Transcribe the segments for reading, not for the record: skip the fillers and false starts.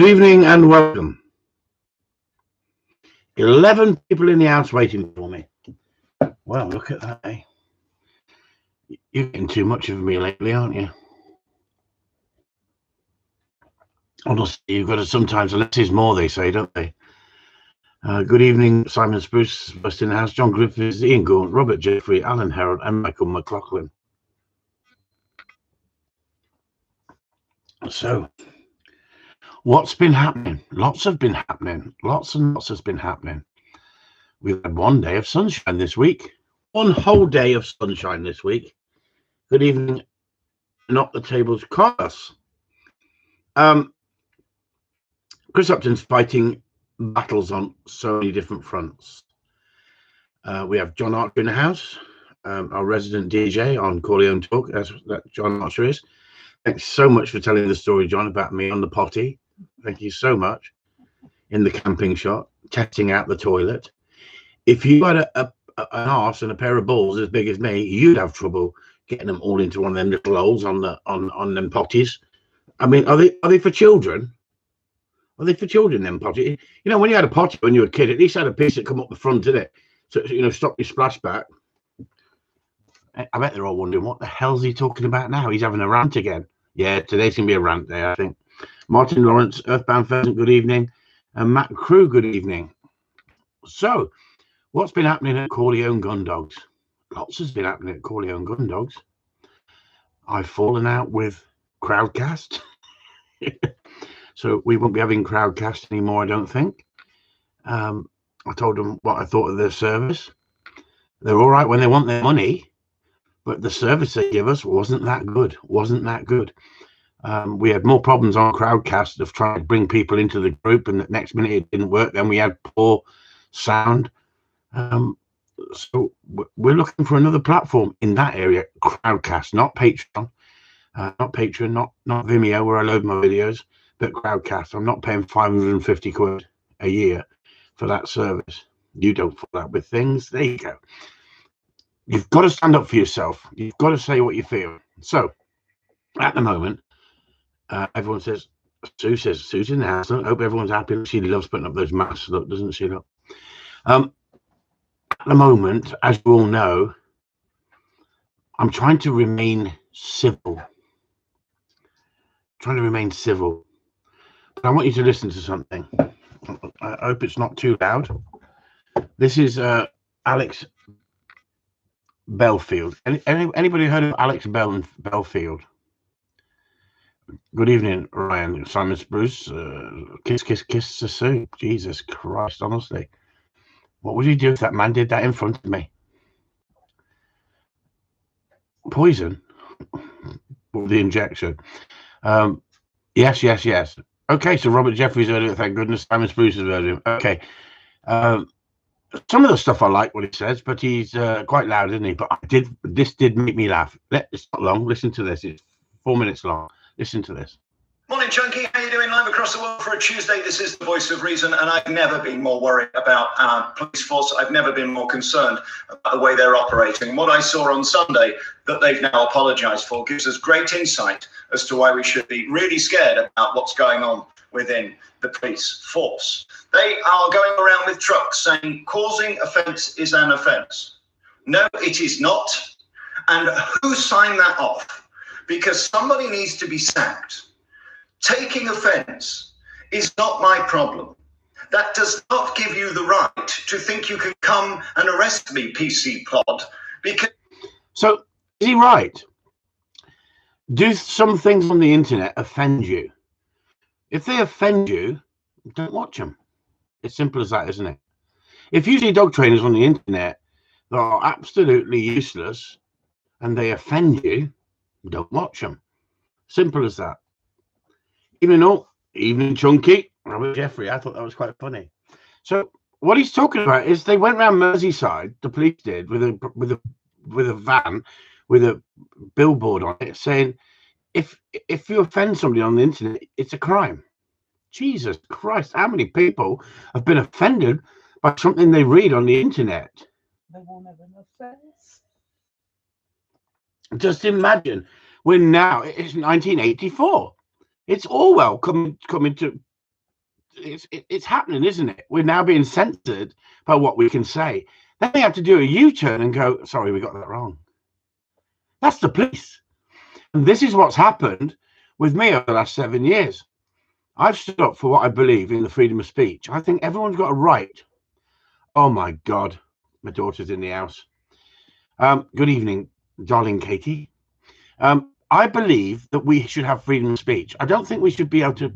Good evening and welcome. 11 people in the house waiting for me. Well, look at that, eh? You're getting too much of me lately, aren't you? Honestly, you've got to sometimes, less is more, they say, don't they? Good evening, Simon Spruce, first in the house, John Griffiths, Ian Gaunt, Robert Jeffrey, Alan Herald, and Michael McLaughlin. So, what's been happening? Lots have been happening. Lots and lots has been happening. We've had one day of sunshine this week. One whole day of sunshine this week. Good evening, Not the Tables Carlos. Chris Upton's fighting battles on so many different fronts. We have John Archer in the house, our resident DJ on Corleone Talk. That's that John Archer is. Thanks so much for telling the story, John, about me on the potty. Thank you so much. In the camping shot, testing out the toilet. If you had an arse and a pair of balls as big as me, you'd have trouble getting them all into one of them little holes on them potties. I mean, are they for children? Are they for children, them potty? You know, when you had a potty when you were a kid, at least had a piece that come up the front, didn't it? So, you know, stop your splashback. I bet they're all wondering, what the hell's he talking about now? He's having a rant again. Yeah, today's going to be a rant day, I think. Martin Lawrence, Earthbound Pheasant, good evening. And Matt Crew, good evening. So, what's been happening at Corleone Gun Dogs? Lots has been happening at Corleone Gun Dogs. I've fallen out with Crowdcast. So we won't be having Crowdcast anymore, I don't think. I told them what I thought of their service. They're all right when they want their money, but the service they give us wasn't that good. We had more problems on Crowdcast of trying to bring people into the group, and the next minute it didn't work. Then we had poor sound. So we're looking for another platform in that area. Crowdcast, not Patreon, not Vimeo, where I load my videos, but Crowdcast. I'm not paying 550 quid a year for that service. You don't fall out with things. There you go. You've got to stand up for yourself. You've got to say what you feel. So at the moment, everyone says, Sue's in the house. I hope everyone's happy. She loves putting up those masks, look, doesn't she? Look. At the moment, as you all know, I'm trying to remain civil. But I want you to listen to something. I hope it's not too loud. This is Alex Belfield. Anybody heard of Alex Belfield? Good evening, Ryan. Simon Spruce. Kiss to Sue. Jesus Christ, honestly. What would you do if that man did that in front of me? Poison? Or the injection? Yes. Okay, so Robert Jeffrey's heard of it, thank goodness. Simon Spruce has heard of him. Okay. Some of the stuff I like what he says, but he's quite loud, isn't he? But this did make me laugh. It's not long. Listen to this. It's 4 minutes long. Listen to this. Morning, Chunky. How you doing? Live across the world for a Tuesday. This is the Voice of Reason, and I've never been more worried about our police force. I've never been more concerned about the way they're operating. What I saw on Sunday that they've now apologised for gives us great insight as to why we should be really scared about what's going on within the police force. They are going around with trucks saying causing offence is an offence. No, it is not. And who signed that off? Because somebody needs to be sacked. Taking offence is not my problem. That does not give you the right to think you can come and arrest me, PC Plod. Because so, is he right? Do some things on the internet offend you? If they offend you, don't watch them. It's simple as that, isn't it? If you see dog trainers on the internet that are absolutely useless and they offend you, don't watch them. Simple as that. Evening Chunky, Robert Jeffrey. I thought that was quite funny. So what he's talking about is they went around Merseyside, the police did, with a van with a billboard on it saying, if you offend somebody on the internet, it's a crime. Jesus Christ, how many people have been offended by something they read on the internet? They won't have enough sense. Just imagine, it's 1984. It's Orwell coming to it's happening, isn't it? We're now being censored by what we can say. Then they have to do a U-turn and go, sorry, we got that wrong. That's the police. And this is what's happened with me over the last 7 years. I've stood up for what I believe in the freedom of speech. I think everyone's got a right. Oh my God, my daughter's in the house. Good evening, darling Katie. I believe that we should have freedom of speech. I don't think we should be able to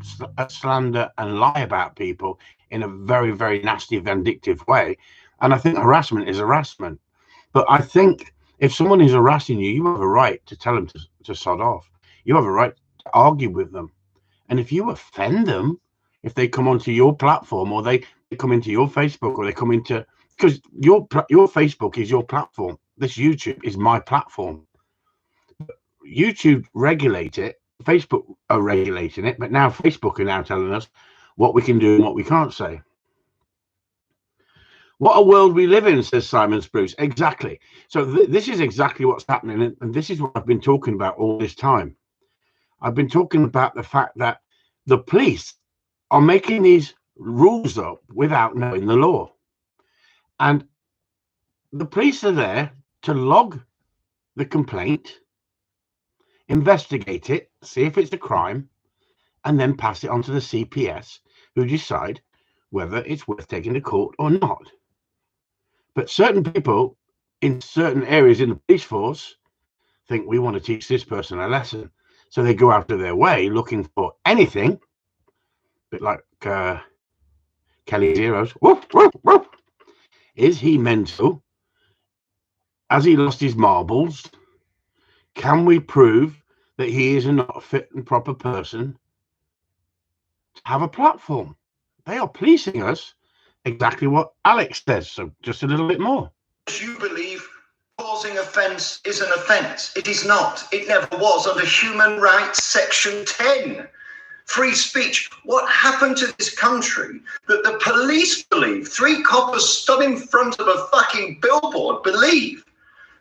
slander and lie about people in a very, very nasty, vindictive way. And I think harassment is harassment. But I think if someone is harassing you, you have a right to tell them to sod off. You have a right to argue with them. And if you offend them, if they come onto your platform or they come into your Facebook or they come into, because your Facebook is your platform. This YouTube is my platform. YouTube regulate it, Facebook are regulating it, but now Facebook are now telling us what we can do and what we can't say. What a world we live in, says Simon Spruce. Exactly. So this is exactly what's happening, and this is what I've been talking about all this time. I've been talking about the fact that the police are making these rules up without knowing the law. And the police are there to log the complaint, investigate it, see if it's a crime, and then pass it on to the CPS, who decide whether it's worth taking to court or not. But certain people in certain areas in the police force think we want to teach this person a lesson. So they go out of their way looking for anything, a bit like Kelly Zeros. Woof, woof, woof. Is he mental? Has he lost his marbles? Can we prove that he is not a fit and proper person to have a platform? They are policing us. Exactly what Alex says. So just a little bit more. You believe causing offence is an offence. It is not. It never was under Human Rights Section 10. Free speech. What happened to this country that the police believe, 3 coppers stood in front of a fucking billboard, believe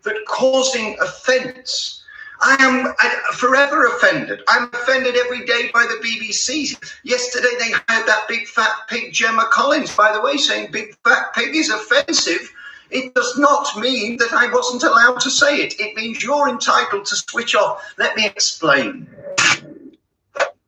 that causing offence. I am forever offended. I'm offended every day by the BBC. Yesterday they had that big fat pig, Gemma Collins, by the way, saying big fat pig is offensive. It does not mean that I wasn't allowed to say it. It means you're entitled to switch off. Let me explain.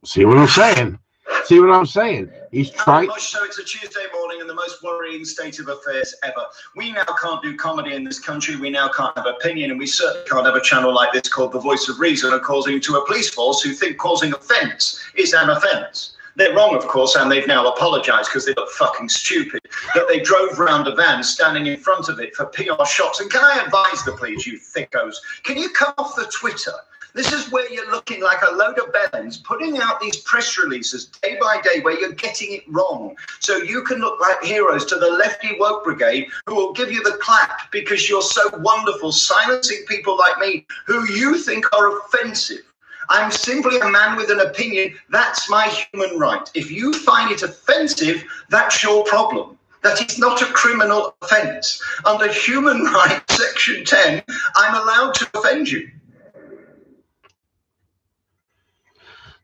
See what I'm saying? See what I'm saying? He's trying. So it's a Tuesday morning and the most worrying state of affairs ever. We now can't do comedy in this country. We now can't have opinion, and we certainly can't have a channel like this called The Voice of Reason, according to a police force who think causing offence is an offence. They're wrong, of course, and they've now apologised because they look fucking stupid. That they drove round a van standing in front of it for PR shots. And can I advise the police, you thickos, can you come off the Twitter? This is where you're looking like a load of bellends, putting out these press releases day by day where you're getting it wrong. So you can look like heroes to the lefty woke brigade who will give you the clap because you're so wonderful, silencing people like me who you think are offensive. I'm simply a man with an opinion. That's my human right. If you find it offensive, that's your problem. That is not a criminal offence. Under Human Rights Section 10, I'm allowed to offend you.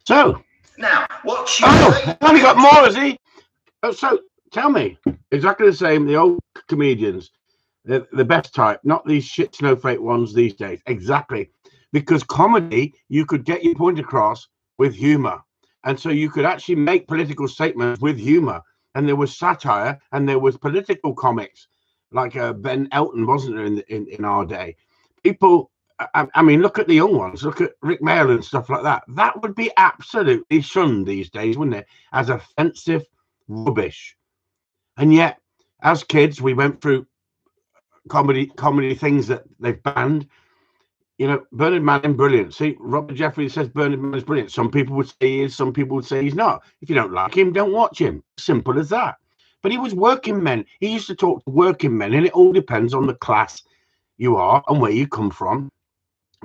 So now, what's your only got more, has he? Oh, so tell me, exactly the same. The old comedians, the best type, not these shit snowflake ones these days. Exactly, because comedy, you could get your point across with humor, and so you could actually make political statements with humor. And there was satire, and there was political comics, like Ben Elton, wasn't there, in our day? People. I mean, look at the young ones. Look at Rick Mail and stuff like that. That would be absolutely shunned these days, wouldn't it? As offensive rubbish. And yet, as kids, we went through comedy things that they've banned. You know, Bernard Manning, brilliant. See, Robert Jeffrey says Bernard Manning is brilliant. Some people would say he is. Some people would say he's not. If you don't like him, don't watch him. Simple as that. But he was working men. He used to talk to working men, and it all depends on the class you are and where you come from.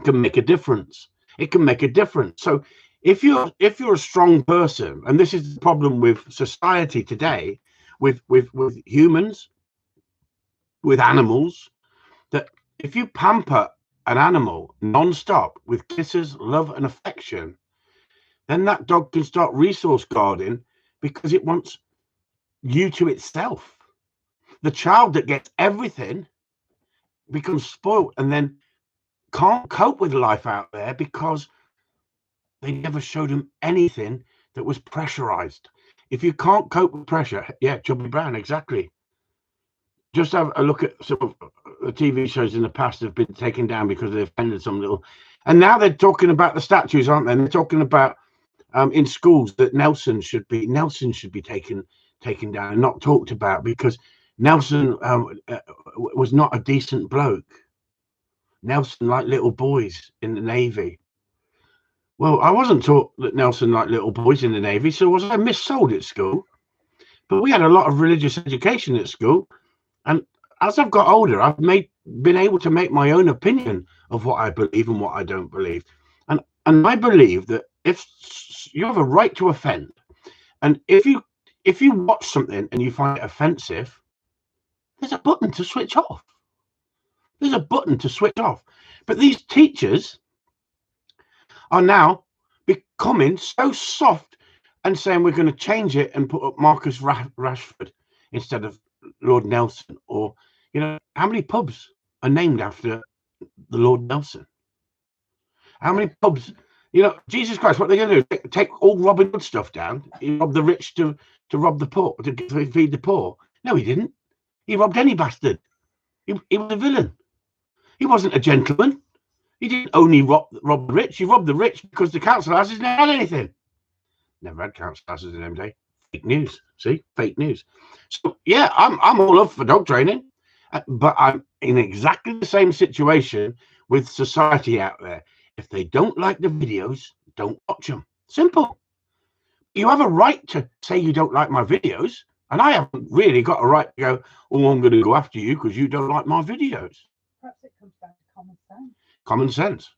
Can make a difference. It can make a difference. So if you're a strong person, and this is the problem with society today, with humans, with animals, that if you pamper an animal non-stop with kisses, love and affection, then that dog can start resource guarding because it wants you to itself. The child that gets everything becomes spoiled and then can't cope with life out there because they never showed him anything that was pressurized. If you can't cope with pressure, yeah, Chubby Brown, exactly. Just have a look at some of the TV shows in the past that have been taken down because they offended some little. And now they're talking about the statues, aren't they? And they're talking about in schools that Nelson should be taken down and not talked about because Nelson was not a decent bloke. Nelson liked little boys in the Navy. Well, I wasn't taught that Nelson liked little boys in the Navy, so was I missold at school? But we had a lot of religious education at school, and as I've got older, I've been able to make my own opinion of what I believe and what I don't believe. And I believe that if you have a right to offend, and if you watch something and you find it offensive, there's a button to switch off. There's a button to switch off. But these teachers are now becoming so soft and saying we're going to change it and put up Marcus Rashford instead of Lord Nelson. Or, you know, how many pubs are named after the Lord Nelson? How many pubs, you know, Jesus Christ, what are they going to do? Take all Robin Hood stuff down? He robbed the rich to rob the poor, to feed the poor. No, he didn't. He robbed any bastard. He was a villain. He wasn't a gentleman. He didn't only rob the rich. He robbed the rich because the council houses never had anything. Never had council houses in them day. Fake news. See, fake news. So yeah, I'm all up for dog training, but I'm in exactly the same situation with society out there. If they don't like the videos, don't watch them. Simple. You have a right to say you don't like my videos, and I haven't really got a right to go, oh, I'm going to go after you because you don't like my videos. Perhaps it comes down to common sense. Common sense.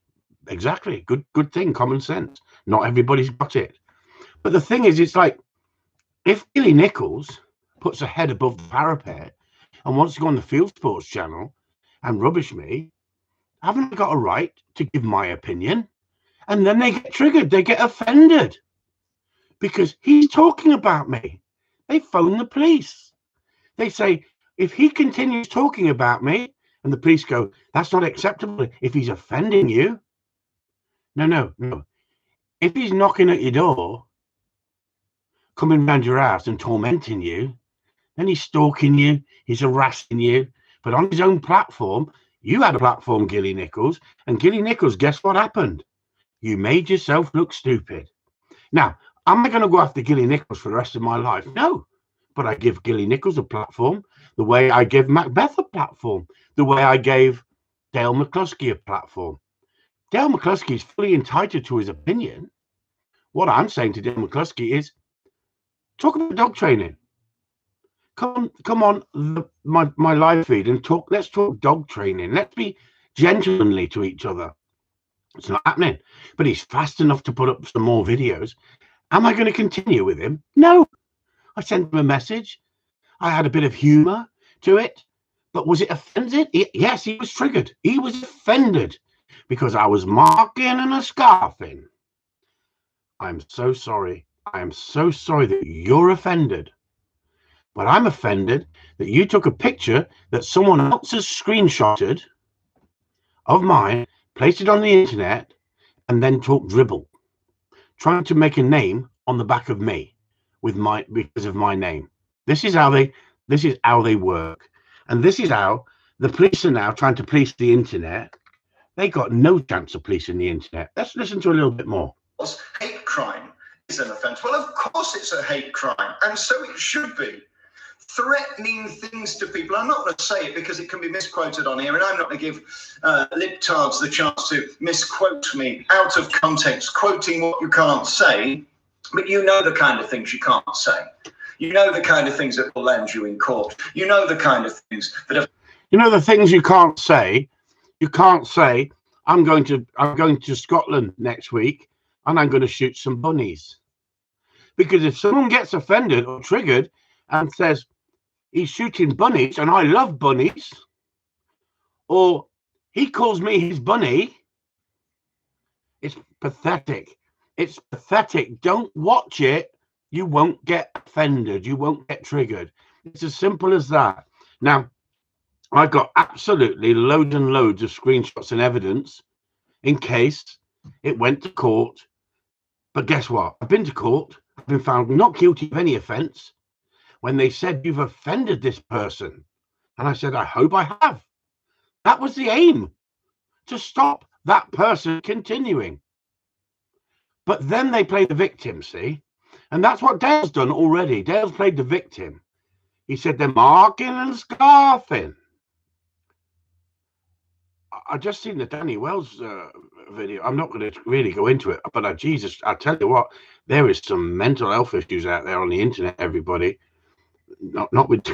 Exactly. Good thing. Common sense. Not everybody's got it. But the thing is, it's like if Billy Nichols puts a head above the parapet and wants to go on the Field Sports channel and rubbish me, haven't I got a right to give my opinion? And then they get triggered. They get offended because he's talking about me. They phone the police. They say, if he continues talking about me, and the police go, that's not acceptable if he's offending you. No. If he's knocking at your door, coming round your house and tormenting you, then he's stalking you, he's harassing you. But on his own platform, you had a platform, Gilly Nichols, and Gilly Nichols, guess what happened? You made yourself look stupid. Now, am I going to go after Gilly Nichols for the rest of my life? No. But I give Gilly Nichols a platform the way I give Macbeth a platform, the way I gave Dale McCluskey a platform. Dale McCluskey is fully entitled to his opinion. What I'm saying to Dale McCluskey is, talk about dog training. Come on my live feed and talk. Let's talk dog training. Let's be gentlemanly to each other. It's not happening. But he's fast enough to put up some more videos. Am I going to continue with him? No. I sent him a message. I had a bit of humor to it. But was it offended? Yes, he was triggered. He was offended because I was marking and a scarfing. I'm so sorry. I am so sorry that you're offended. But I'm offended that you took a picture that someone else has screenshotted of mine, placed it on the internet, and then talk dribble, trying to make a name on the back of me because of my name. This is how they work. And this is how the police are now trying to police the internet. They got no chance of policing the internet. Let's listen to a little bit more. Hate crime is an offence. Well, of course it's a hate crime, and so it should be. Threatening things to people. I'm not going to say it because it can be misquoted on here, and I'm not going to give libtards the chance to misquote me out of context, quoting what you can't say, but you know the kind of things you can't say. You know the kind of things that will land you in court. You know the kind of things that have... You know the things you can't say. You can't say, I'm going to Scotland next week and I'm going to shoot some bunnies. Because if someone gets offended or triggered and says, he's shooting bunnies and I love bunnies, or he calls me his bunny, it's pathetic. It's pathetic. Don't watch it You won't get offended. You won't get triggered. It's as simple as that. Now, I've got absolutely loads and loads of screenshots and evidence in case it went to court. But guess what? I've been to court. I've been found not guilty of any offence when they said you've offended this person. And I said, I hope I have. That was the aim, to stop that person continuing. But then they play the victim, see? And that's what Dale's done already. Dale's played the victim. He said they're marking and scarfing. I just seen the Danny Wells video. I'm not going to really go into it, but I tell you what, there is some mental health issues out there on the internet, everybody. Not with,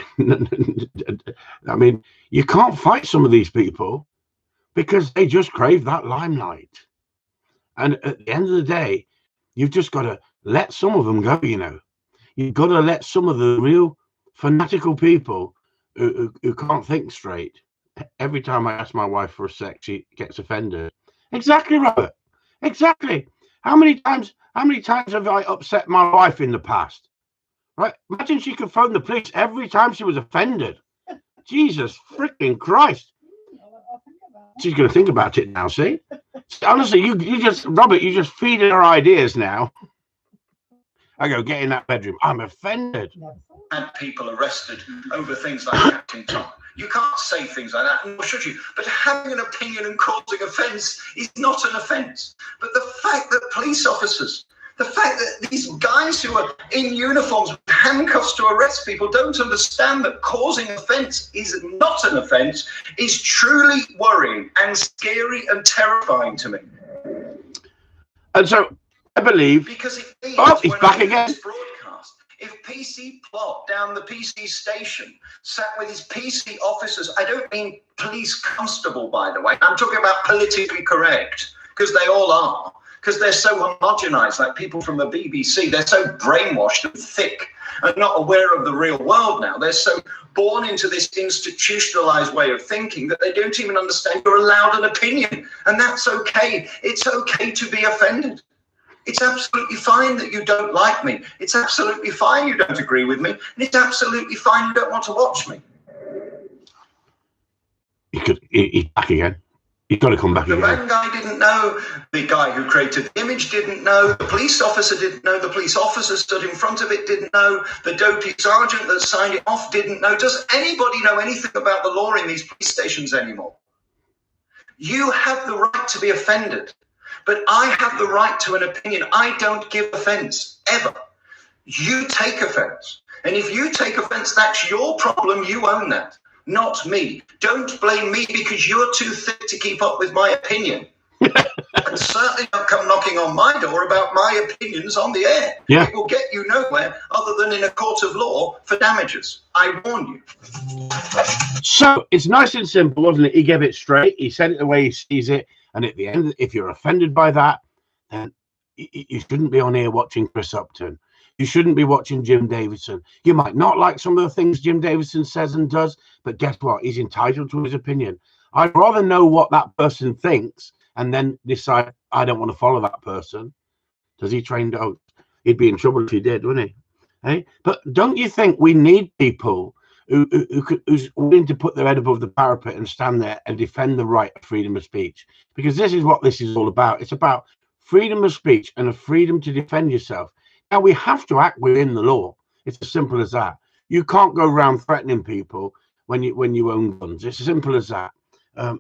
I mean, you can't fight some of these people because they just crave that limelight. And at the end of the day, you've just got to let some of them go, you know. You've got to let some of the real fanatical people who can't think straight. Every time I ask my wife for a sex, she gets offended. Exactly, Robert. Exactly. How many times have I upset my wife in the past? Right? Imagine she could phone the police every time she was offended. Jesus freaking Christ. She's going to think about it now, see? Honestly, you just, Robert, you just feeding her ideas now. I go, get in that bedroom. I'm offended. And people arrested over things like Captain Tom. You can't say things like that, nor should you. But having an opinion and causing offence is not an offence. But the fact that police officers, the fact that these guys who are in uniforms with handcuffs to arrest people don't understand that causing offence is not an offence is truly worrying and scary and terrifying to me. And so I believe. Because it means he's back again. If PC Plot down the PC station sat with his PC officers, I don't mean police constable, by the way. I'm talking about politically correct, because they all are. Because they're so homogenized, like people from the BBC. They're so brainwashed and thick and not aware of the real world now. They're so born into this institutionalized way of thinking that they don't even understand you're allowed an opinion. And that's okay. It's okay to be offended. It's absolutely fine that you don't like me. It's absolutely fine you don't agree with me. And it's absolutely fine you don't want to watch me. He's back again. He's got to come back again. The van guy didn't know. The guy who created the image didn't know. The police officer didn't know. The police officer stood in front of it didn't know. The dopey sergeant that signed it off didn't know. Does anybody know anything about the law in these police stations anymore? You have the right to be offended. But I have the right to an opinion. I don't give offence, ever. You take offence. And if you take offence, that's your problem. You own that, not me. Don't blame me because you're too thick to keep up with my opinion. And certainly don't come knocking on my door about my opinions on the air. Yeah. It will get you nowhere other than in a court of law for damages. I warn you. So it's nice and simple, wasn't it? He gave it straight. He said it the way he sees it. And at the end, if you're offended by that, then you shouldn't be on here watching Chris Upton. You shouldn't be watching Jim Davidson. You might not like some of the things Jim Davidson says and does, but guess what? He's entitled to his opinion. I'd rather know what that person thinks and then decide I don't want to follow that person. Does he train dogs? He'd be in trouble if he did, wouldn't he? Hey? But don't you think we need people who's willing to put their head above the parapet and stand there and defend the right of freedom of speech? Because this is what this is all about. It's about freedom of speech and a freedom to defend yourself. Now, we have to act within the law. It's as simple as that. You can't go around threatening people when you own guns. It's as simple as that.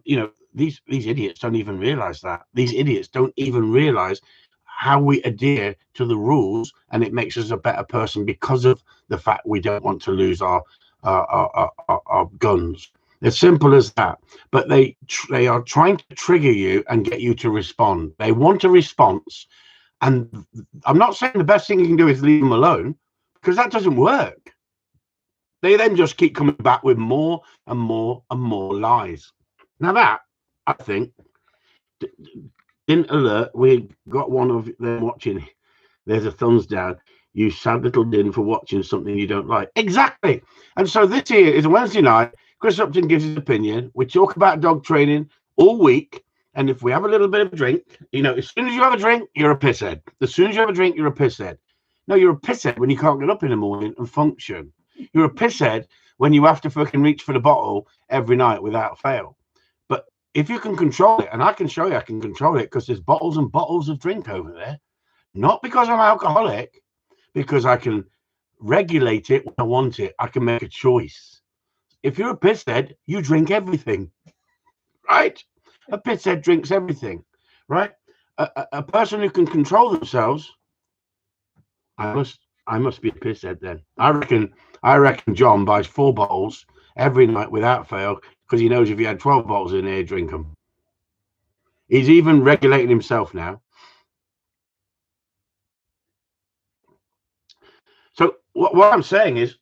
You know, these idiots don't even realize that. These idiots don't even realize how we adhere to the rules, and it makes us a better person because of the fact we don't want to lose our guns. As simple as that. But they are trying to trigger you and get you to respond. They want a response, and I'm not saying the best thing you can do is leave them alone, because that doesn't work. They then just keep coming back with more and more and more lies. Now that, I think, didn't alert. We got one of them watching. There's a thumbs down. You sad little din for watching something you don't like. Exactly. And so this here is a Wednesday night. Chris Upton gives his opinion. We talk about dog training all week. And if we have a little bit of a drink, you know, as soon as you have a drink, you're a pisshead. As soon as you have a drink, you're a pisshead. No, you're a pisshead when you can't get up in the morning and function. You're a pisshead when you have to fucking reach for the bottle every night without fail. But if you can control it, and I can show you I can control it because there's bottles and bottles of drink over there, not because I'm alcoholic, because I can regulate it when I want it. I can make a choice. If you're a pisshead, you drink everything, right? A pisshead drinks everything, right? A person who can control themselves, I must be a pisshead then. I reckon John buys 4 bottles every night without fail because he knows if he had 12 bottles in there, he'd drink them. He's even regulating himself now. So what I'm saying is,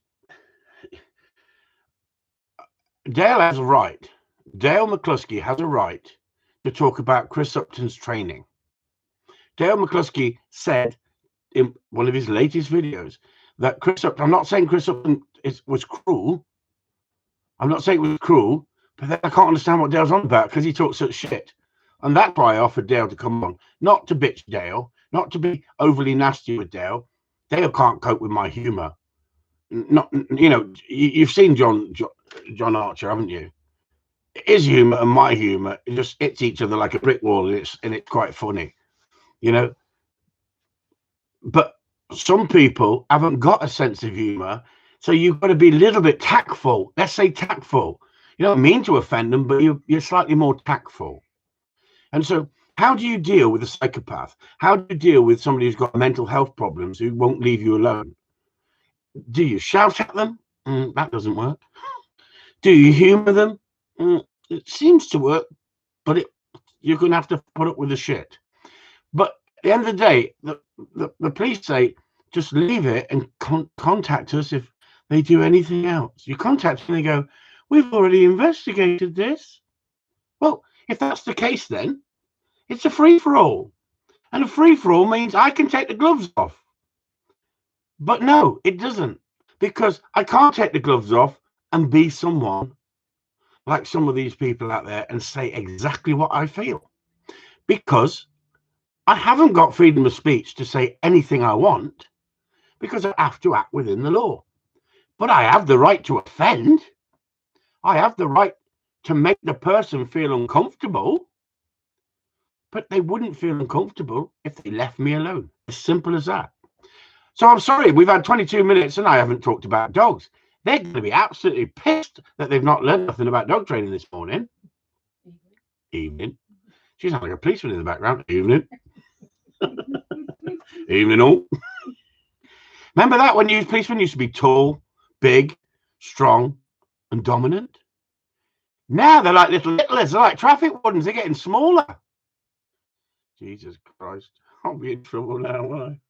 Dale has a right. Dale McCluskey has a right to talk about Chris Upton's training. Dale McCluskey said in one of his latest videos that Chris Upton, I'm not saying Chris Upton was cruel. I'm not saying it was cruel, but then I can't understand what Dale's on about because he talks such shit. And that's why I offered Dale to come on, not to bitch Dale, not to be overly nasty with Dale. Dale can't cope with my humor. Not, you know, you've seen John Archer, haven't you? His humor and my humor just hits each other like a brick wall, and it's quite funny, you know. But some people haven't got a sense of humor, so you've got to be a little bit tactful. Let's say tactful. You don't mean to offend them, but you're slightly more tactful. And so, how do you deal with a psychopath? How do you deal with somebody who's got mental health problems who won't leave you alone? Do you shout at them? That doesn't work. Do you humor them? It seems to work, but you're going to have to put up with the shit. But at the end of the day, the police say, just leave it and contact us if they do anything else. You contact them and they go, we've already investigated this. Well, if that's the case, then it's a free-for-all. And a free-for-all means I can take the gloves off. But no, it doesn't. Because I can't take the gloves off and be someone like some of these people out there and say exactly what I feel. Because I haven't got freedom of speech to say anything I want because I have to act within the law. But I have the right to offend. I have the right to make the person feel uncomfortable. But they wouldn't feel uncomfortable if they left me alone. As simple as that. So I'm sorry, we've had 22 minutes and I haven't talked about dogs. They're going to be absolutely pissed that they've not learned nothing about dog training this morning. Evening. She's like a policeman in the background. Evening. Evening all. Remember that when policemen used to be tall, big, strong, and dominant? Now they're like littlers. They're like traffic wardens. They're getting smaller. Jesus Christ. I'll be in trouble now, won't I?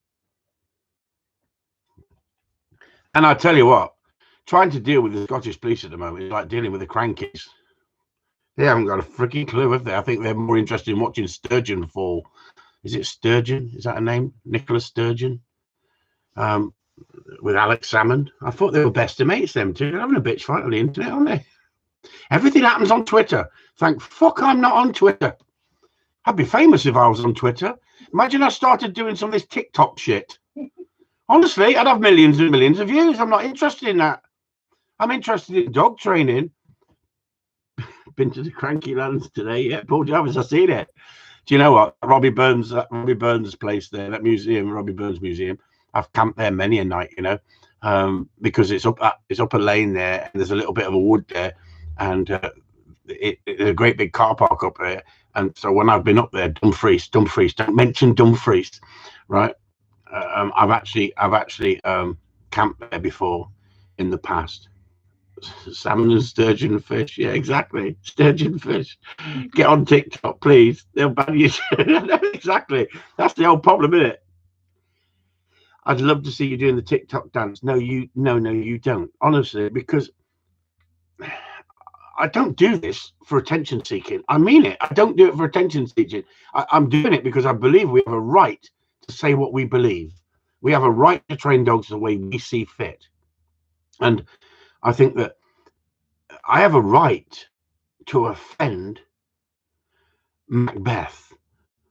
And I tell you what, trying to deal with the Scottish police at the moment is like dealing with the crankies. They haven't got a freaking clue, have they? I think they're more interested in watching Sturgeon fall. Is it Sturgeon? Is that a name? Nicola Sturgeon? With Alex Salmond. I thought they were best of mates, them two. They're having a bitch fight on the internet, aren't they? Everything happens on Twitter. Thank fuck I'm not on Twitter. I'd be famous if I was on Twitter. Imagine I started doing some of this TikTok shit. Honestly, I'd have millions and millions of views. I'm not interested in that. I'm interested in dog training. Been to the Cranky Lands today. Yeah, Paul Jarvis, I've seen it. Do you know what? Robbie Burns' place there, that museum, Robbie Burns Museum. I've camped there many a night, you know, because it's up a lane there, and there's a little bit of a wood there, and there's a great big car park up there. And so when I've been up there, Dumfries, don't mention Dumfries, right? I've actually camped there before in the past. Salmon and sturgeon fish, yeah, exactly. Sturgeon fish. Get on TikTok, please. They'll ban you. Exactly. That's the whole problem, isn't it? I'd love to see you doing the TikTok dance. No, you don't. Honestly, because I don't do this for attention seeking. I mean it. I don't do it for attention seeking. I'm doing it because I believe we have a right to say what we believe. We have a right to train dogs the way we see fit. And I think that I have a right to offend Macbeth.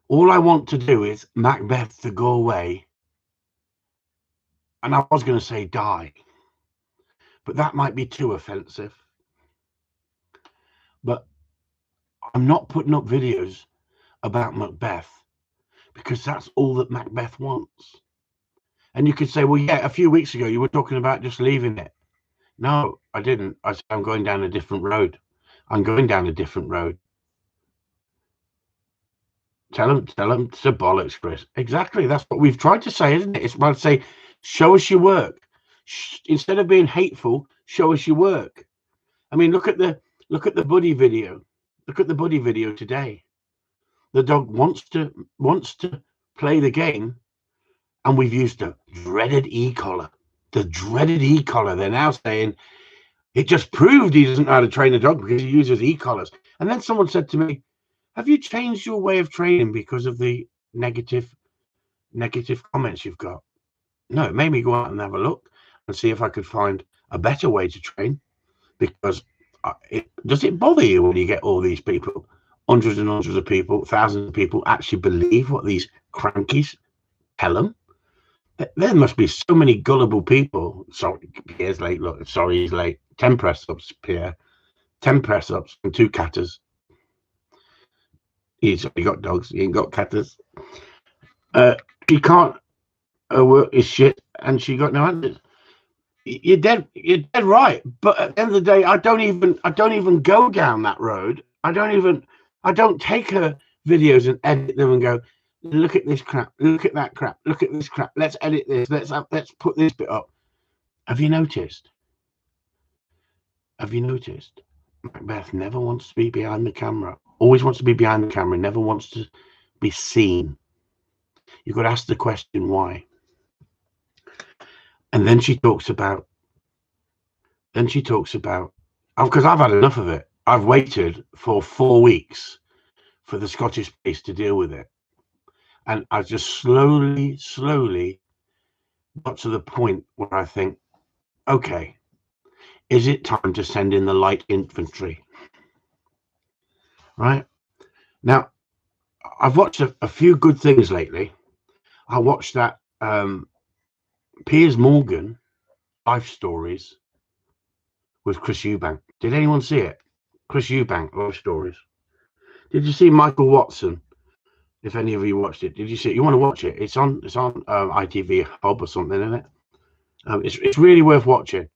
All I want to do is Macbeth to go away and I was going to say die, but that might be too offensive. But I'm not putting up videos about Macbeth because that's all that Macbeth wants. And you could say, well, yeah, a few weeks ago you were talking about just leaving it. No, I didn't. I said, I'm going down a different road. I'm going down a different road. Tell them to bollocks, Chris. Exactly. That's what we've tried to say, isn't it? It's about to say, show us your work. Instead of being hateful, show us your work. I mean, look at the Buddy video. Look at the Buddy video today. The dog wants to play the game, and we've used the dreaded e-collar. The dreaded e-collar. They're now saying it just proved he doesn't know how to train a dog because he uses e-collars. And then someone said to me, have you changed your way of training because of the negative comments you've got? No, it made me go out and have a look and see if I could find a better way to train, because does it bother you when you get all these people, hundreds and hundreds of people, thousands of people actually believe what these crankies tell them? There must be so many gullible people. Sorry, Pierre's late. Look, sorry, he's late. 10 press-ups, Pierre. 10 press-ups and 2 catters. He's only got dogs. He ain't got catters. He can't work his shit, and she got no answers. You're dead right. But at the end of the day, I don't even go down that road. I don't take her videos and edit them and go, look at this crap, look at that crap, look at this crap. Let's edit this. Let's put this bit up. Have you noticed? Macbeth never wants to be behind the camera. Always wants to be behind the camera. Never wants to be seen. You've got to ask the question why. And then she talks about, because I've had enough of it. I've waited for 4 weeks for the Scottish police to deal with it. And I just slowly got to the point where I think, okay, is it time to send in the light infantry? Right? Now, I've watched a few good things lately. I watched that Piers Morgan Life Stories with Chris Eubank. Did anyone see it? Chris Eubank Life Stories. Did you see Michael Watson? If any of you watched it, did you see it? You want to watch it? It's on ITV Hub or something, isn't it? It's really worth watching,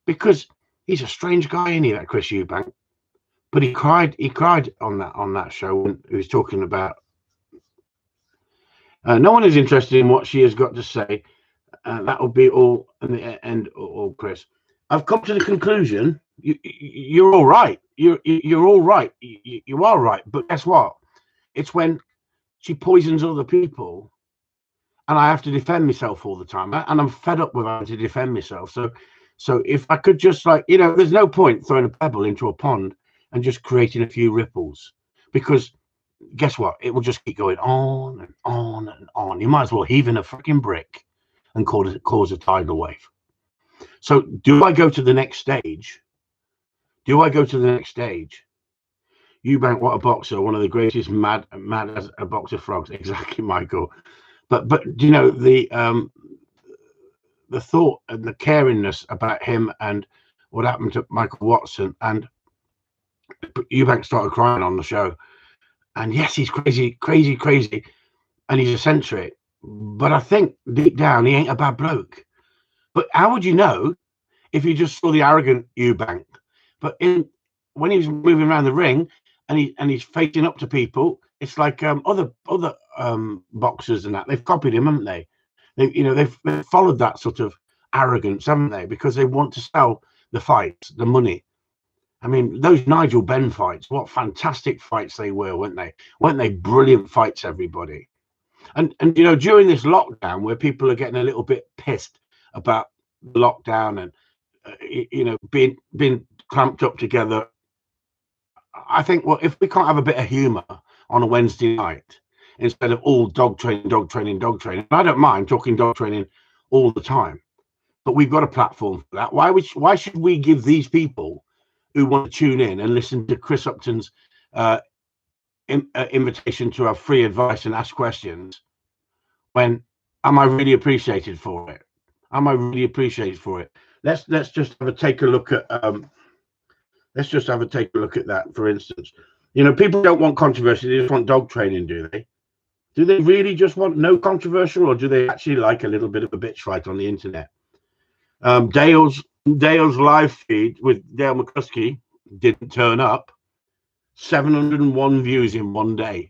because he's a strange guy, isn't he, that Chris Eubank? But he cried on that show when he was talking about no one is interested in what she has got to say. That will be all in the end, all Chris. I've come to the conclusion you're all right. You're all right. You are right. But guess what? It's when she poisons other people, and I have to defend myself all the time, and I'm fed up with having to defend myself. So if I could just, like, there's no point throwing a pebble into a pond and just creating a few ripples, because guess what? It will just keep going on and on and on. You might as well heave in a freaking brick and cause a tidal wave. So do I go to the next stage? Eubank, what a boxer, one of the greatest mad as a boxer frogs. Exactly, Michael. But the thought and the caringness about him and what happened to Michael Watson, and Eubank started crying on the show. And yes, he's crazy, and he's eccentric. But I think deep down he ain't a bad bloke. But how would you know if you just saw the arrogant Eubank? But when he's moving around the ring and he's facing up to people, it's like other boxers and that, they've copied him, haven't they? They've followed that sort of arrogance, haven't they? Because they want to sell the fights, the money. I mean, those Nigel Benn fights, what fantastic fights they were, weren't they? Weren't they brilliant fights, everybody? And during this lockdown, where people are getting a little bit pissed about the lockdown and being clamped up together, I think, well, if we can't have a bit of humor on a Wednesday night instead of all dog training, and I don't mind talking dog training all the time, but we've got a platform for that. Why should we give these people who want to tune in and listen to Chris Upton's invitation to have free advice and ask questions, when am I really appreciated for it? Am I really appreciated for it? Let's just have a take a look at let's just have a take a look at that. For instance, you know, people don't want controversy; they just want dog training, do they? Do they really just want no controversial, or do they actually like a little bit of a bitch fight on the internet? Dale's live feed with Dale McCluskey didn't turn up. 701 views in one day.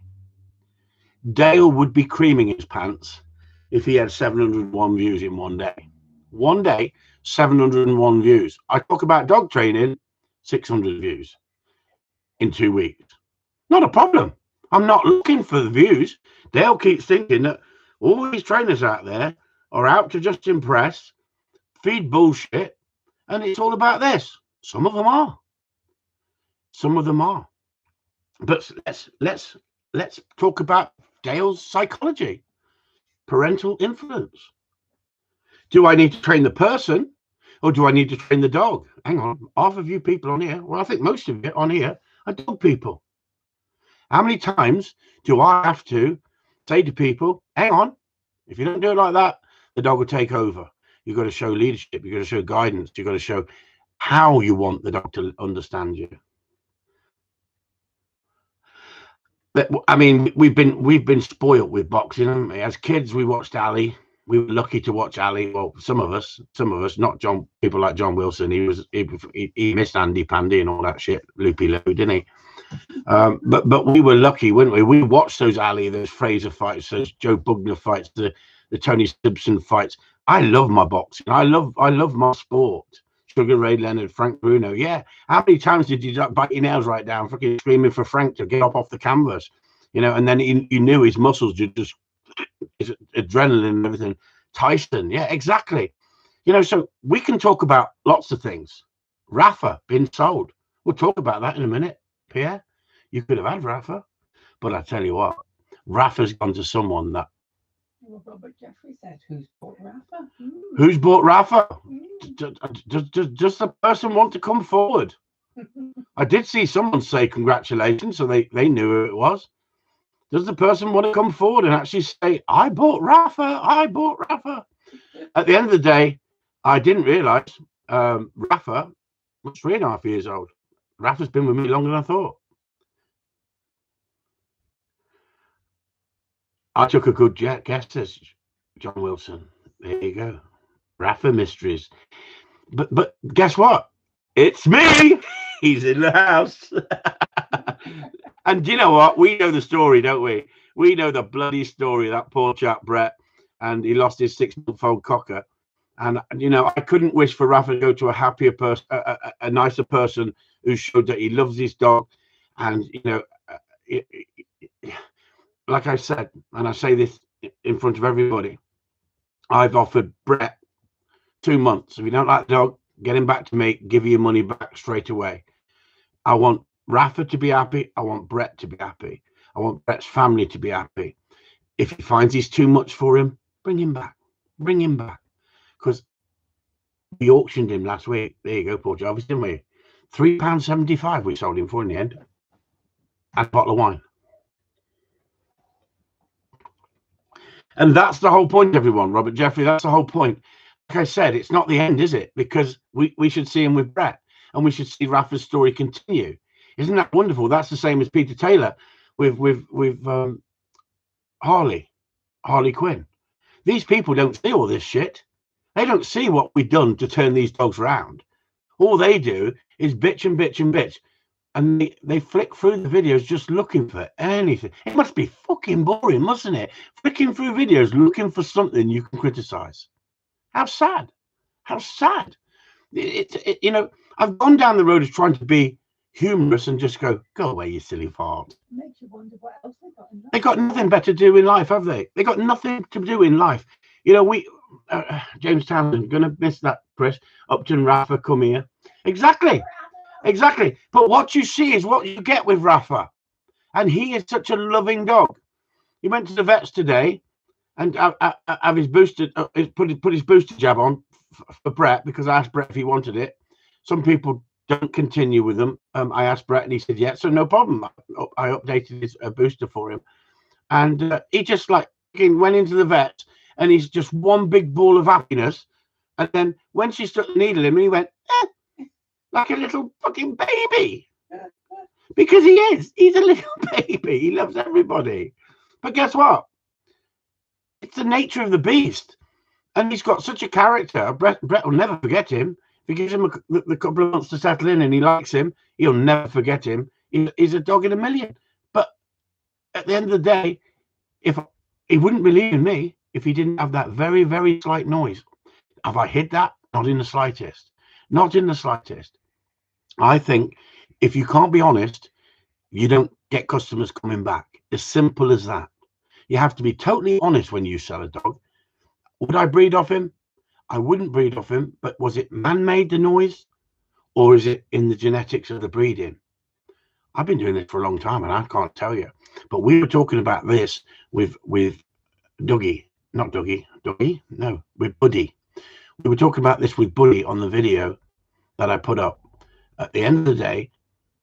Dale would be creaming his pants if he had 701 views in one day. One day, 701 views. I talk about dog training, 600 views in 2 weeks. Not a problem. I'm not looking for the views. Dale keeps thinking that all these trainers out there are out to just impress, feed bullshit, and it's all about this. Some of them are. Some of them are. But let's talk about Dale's psychology, parental influence. Do I need to train the person, or do I need to train the dog? Hang on, half of you people on here, well, I think most of you on here are dog people. How many times do I have to say to people, hang on, if you don't do it like that, the dog will take over. You've got to show leadership. You've got to show guidance. You've got to show how you want the dog to understand you. But, I mean, we've been spoiled with boxing, haven't we? As kids, we watched Ali. We were lucky to watch Ali. Well, some of us, not John. People like John Wilson. He missed Andy Pandy and all that shit. Loopy Lou, didn't he? But we were lucky, weren't we? We watched those Ali, those Fraser fights, those Joe Bugner fights, the Tony Simpson fights. I love my boxing. I love my sport. Sugar Ray Leonard, Frank Bruno. Yeah. How many times did you bite your nails right down, fucking screaming for Frank to get up off the canvas? You know, and then you knew his muscles just his adrenaline and everything. Tyson, yeah, exactly. You know, so we can talk about lots of things. Rafa being sold. We'll talk about that in a minute. Pierre, you could have had Rafa, but I tell you what, Rafa's gone to someone that. Well, Robert Jeffrey said, "Who's bought Rafa? Who's bought Rafa? Does the person want to come forward?" I did see someone say congratulations, so they knew who it was. Does the person want to come forward and actually say, "I bought Rafa. I bought Rafa"? At the end of the day, I didn't realize Rafa was 3.5 years old. Rafa's been with me longer than I thought. I took a good guess, says John Wilson. There you go. Rafa Mysteries. But guess what? It's me. He's in the house. And do you know what? We know the story, don't we? We know the bloody story of that poor chap, Brett, and he lost his 6-month-old cocker. And, you know, I couldn't wish for Rafa to go to a happier person, a nicer person who showed that he loves his dog. And, you know, like I said, and I say this in front of everybody, I've offered Brett 2 months. If you don't like the dog, get him back to me, give you your money back straight away. I want Rafa to be happy. I want Brett to be happy. I want Brett's family to be happy. If he finds he's too much for him, bring him back. Bring him back. Because we auctioned him last week. There you go, Paul Jarvis, didn't we? £3.75 we sold him for in the end. And a bottle of wine. And that's the whole point, everyone. Robert Jeffrey, that's the whole point. Like I said, it's not the end, is it? Because we should see him with Brett. And we should see Rafa's story continue. Isn't that wonderful? That's the same as Peter Taylor with Harley Quinn. These people don't see all this shit. They don't see what we've done to turn these dogs around. All they do is bitch and bitch and bitch. And they flick through the videos just looking for anything. It must be fucking boring, mustn't it? Flicking through videos looking for something you can criticize. How sad. How sad. You know, I've gone down the road of trying to be humorous and just go away, you silly fart. Makes you wonder what else they got in life. They got nothing better to do in life, have they? They got nothing to do in life. You know, James Townsend, gonna miss that, Chris. Upton, Rafa, come here. Exactly. But what you see is what you get with Rafa. And he is such a loving dog. He went to the vets today and have his booster, put his booster jab on for Brett, because I asked Brett if he wanted it. Some people don't continue with them. I asked Brett and he said, yeah, so no problem. I updated his booster for him. And he just like went into the vet and he's just one big ball of happiness. And then when she stuck the needle in him, he went, like a little fucking baby. Because he is. He's a little baby. He loves everybody. But guess what? It's the nature of the beast. And he's got such a character. Brett will never forget him. If he gives him the couple of months to settle in and he likes him, he'll never forget him. He's a dog in a million. But at the end of the day, if he wouldn't believe in me if he didn't have that very, very slight noise. Have I hid that? Not in the slightest. Not in the slightest. I think if you can't be honest, you don't get customers coming back. As simple as that. You have to be totally honest when you sell a dog. Would I breed off him? I wouldn't breed off him, but was it man-made, the noise? Or is it in the genetics of the breeding? I've been doing this for a long time and I can't tell you. But we were talking about this with Dougie. Not Dougie. Dougie? No, with Buddy. We were talking about this with Buddy on the video that I put up. At the end of the day,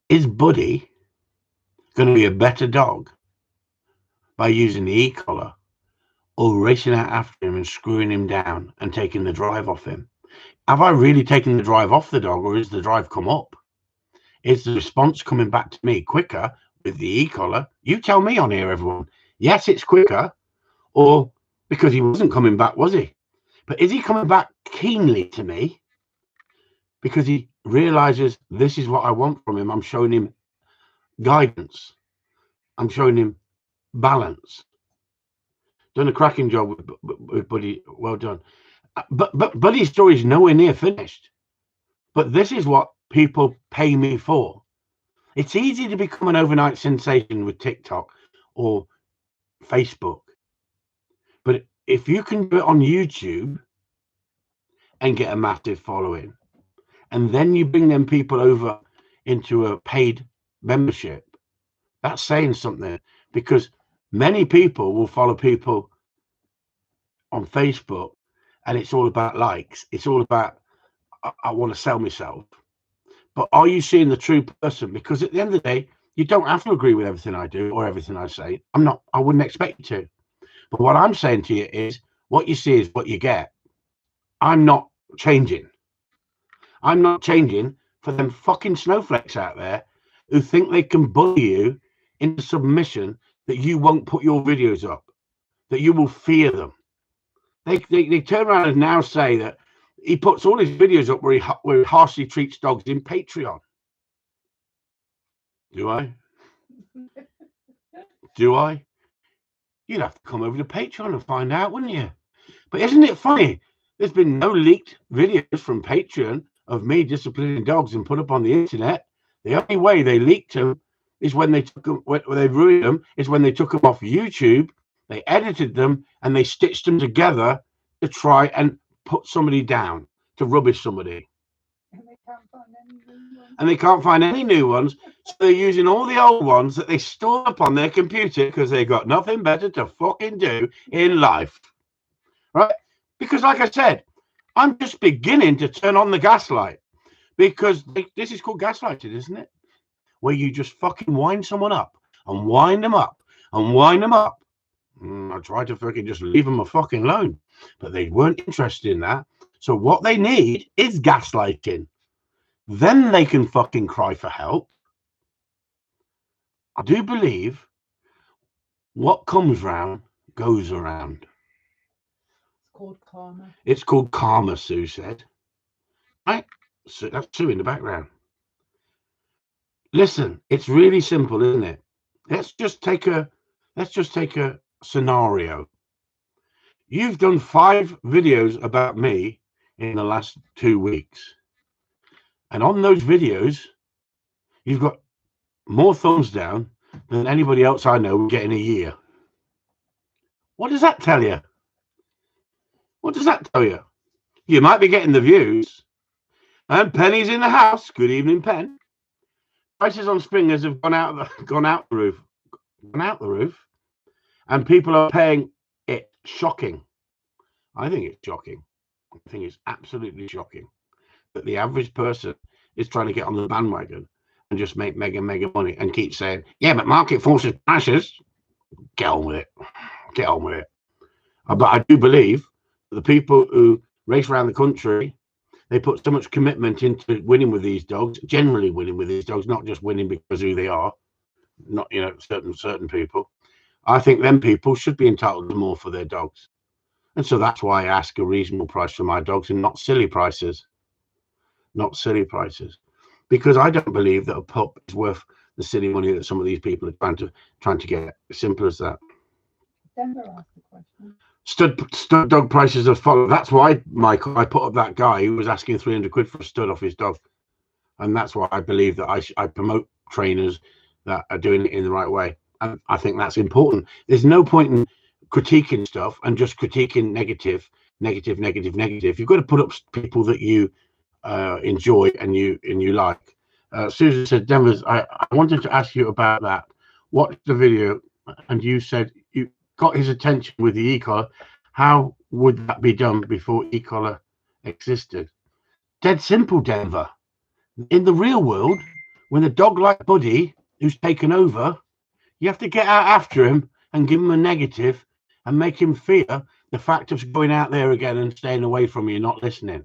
is Buddy going to be a better dog by using the e-collar or racing out after him and screwing him down and taking the drive off him? Have I really taken the drive off the dog, or is the drive come up? Is the response coming back to me quicker with the e-collar? You tell me on here, everyone. Yes, it's quicker, or because he wasn't coming back, was he? But is he coming back keenly to me because he realizes this is what I want from him? I'm showing him guidance. I'm showing him balance. Done a cracking job with Buddy. Well done. But Buddy's story is nowhere near finished. But this is what people pay me for. It's easy to become an overnight sensation with TikTok or Facebook. But if you can do it on YouTube and get a massive following, and then you bring them people over into a paid membership, that's saying something, because many people will follow people on Facebook and it's all about likes. It's all about, I want to sell myself. But are you seeing the true person? Because at the end of the day, you don't have to agree with everything I do or everything I say. I wouldn't expect you to. But what I'm saying to you is, what you see is what you get. I'm not changing. I'm not changing for them fucking snowflakes out there who think they can bully you into submission, that you won't put your videos up, that you will fear them. They turn around and now say that he puts all his videos up where he harshly treats dogs in Patreon. Do I? Do I? You'd have to come over to Patreon and find out, wouldn't you? But isn't it funny? There's been no leaked videos from Patreon of me disciplining dogs and put up on the internet. The only way they leaked them is when they took them, when they ruined them, is when they took them off YouTube, they edited them, and they stitched them together to try and put somebody down, to rubbish somebody. And they can't find any new ones, so they're using all the old ones that they stored up on their computer because they got nothing better to fucking do in life, right? Because like I said, I'm just beginning to turn on the gaslight, because this is called gaslighting, isn't it? Where you just fucking wind someone up and wind them up and wind them up. I tried to fucking just leave them fucking alone, but they weren't interested in that. So what they need is gaslighting. Then they can fucking cry for help. I do believe what comes round goes around. It's called karma. It's called karma, Sue said. Right? So that's Sue in the background. Listen, it's really simple, isn't it? Let's just take a scenario. You've done 5 videos about me in the last 2 weeks. And on those videos, you've got more thumbs down than anybody else I know would get in a year. What does that tell you? What does that tell you? You might be getting the views. And Penny's in the house. Good evening, Pen. Prices on springers have gone out the roof. And people are paying it. Shocking. I think it's shocking. I think it's absolutely shocking that the average person is trying to get on the bandwagon and just make mega money and keep saying, yeah, but market forces prices. Get on with it. Get on with it. But I do believe the people who race around the country. They put so much commitment into winning with these dogs, generally winning with these dogs, not just winning because who they are, not, you know, certain people. I think them people should be entitled to more for their dogs. And so that's why I ask a reasonable price for my dogs and not silly prices. Not silly prices. Because I don't believe that a pup is worth the silly money that some of these people are trying to get. Simple as that. Denver asked the question. Stud dog prices have followed. That's why, Michael, I put up that guy who was asking 300 quid for a stud off his dog. And that's why I believe that I promote trainers that are doing it in the right way. And I think that's important. There's no point in critiquing stuff and just critiquing negative. You've got to put up people that you enjoy and you like. Susan said, Denver's, I wanted to ask you about that. Watch the video, and you said you got his attention with the e-collar. How would that be done before e-collar existed? Dead simple, Denver. In the real world, when a dog like Buddy, who's taken over, you have to get out after him and give him a negative and make him fear the fact of going out there again and staying away from you, not listening.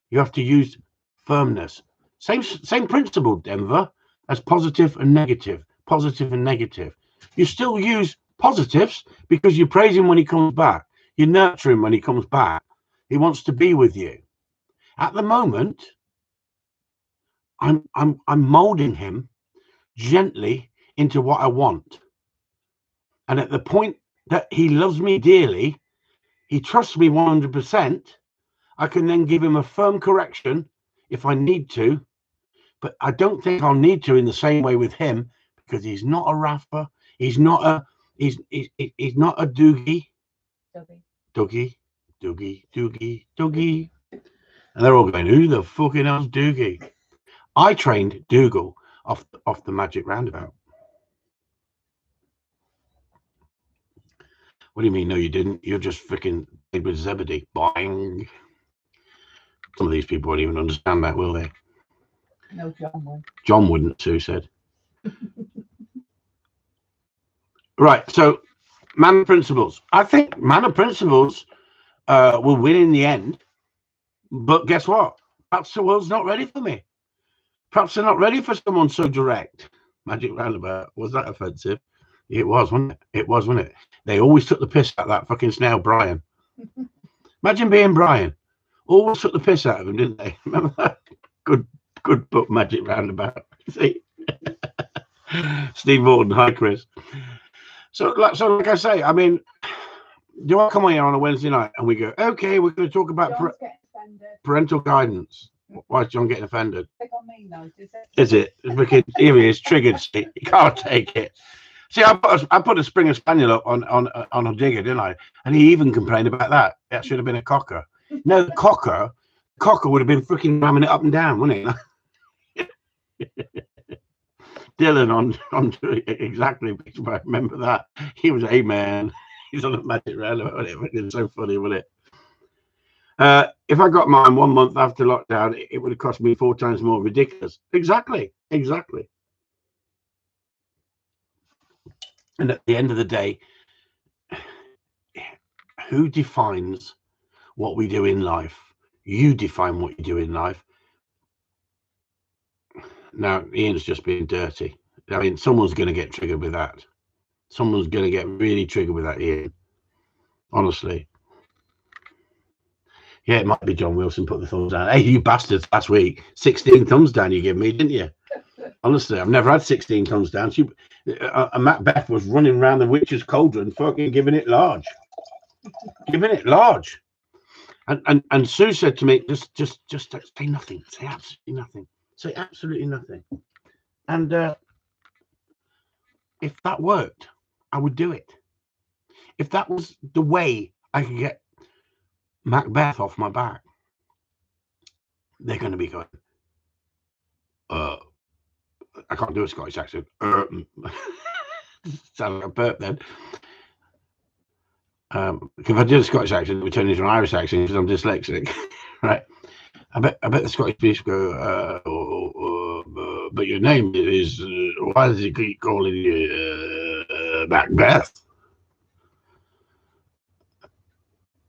You have to use firmness. Same principle, Denver, as positive and negative. Positive and negative. You still use positives because you praise him when he comes back. You nurture him when he comes back. He wants to be with you. At the moment, I'm molding him gently into what I want. And at the point that he loves me dearly, he trusts me 100%, I can then give him a firm correction if I need to. But I don't think I'll need to in the same way with him, because he's not a Rafa. He's not a Doogie. Doogie. And they're all going, who the fucking hell's Doogie? I trained Dougal off the Magic Roundabout. What do you mean? No, you didn't. You're just freaking played with Zebedee. Boing. Some of these people won't even understand that, will they? No, John won't. John wouldn't, Sue said. Right, so man of principles. I think man of principles will win in the end. But guess what? Perhaps the world's not ready for me. Perhaps they're not ready for someone so direct. Magic Roundabout. Was that offensive? It was, wasn't it? It was, wasn't it? They always took the piss out of that fucking snail, Brian. Imagine being Brian. Always took the piss out of him, didn't they? Remember that? Good book, Magic Roundabout. See? Steve Morton. Hi, Chris. So like I say, I mean, do I come on here on a Wednesday night and we go, okay, we're going to talk about parental guidance? Why is John getting offended? Is it? Because here he is, triggered. See? He can't take it. See, I put a Springer Spaniel up on a digger, didn't I? And he even complained about that. That should have been a cocker. No, the cocker would have been freaking ramming it up and down, wouldn't it? Dylan on exactly. I remember that. He was a man. He's on a Magic Roundabout. It's so funny, wasn't it? If I got mine 1 month after lockdown, it would have cost me 4 times more. Ridiculous. Exactly. And at the end of the day, who defines what we do in life? You define what you do in life. Now, Ian's just being dirty. I mean, someone's going to get triggered with that. Someone's going to get really triggered with that, Ian. Honestly. Yeah, it might be John Wilson put the thumbs down. Hey, you bastards, last week, 16 thumbs down you gave me, didn't you? Honestly, I've never had 16 thumbs down. Macbeth was running around the witch's cauldron, fucking giving it large. And Sue said to me, just say nothing. Say absolutely nothing. Say absolutely nothing. And if that worked, I would do it. If that was the way I could get Macbeth off my back, they're going to be going, I can't do a Scottish accent. Sound like a burp then. If I did a Scottish accent, it would turn into an Irish accent because I'm dyslexic, right? I bet the Scottish people go, but your name is, why does he keep calling you Macbeth?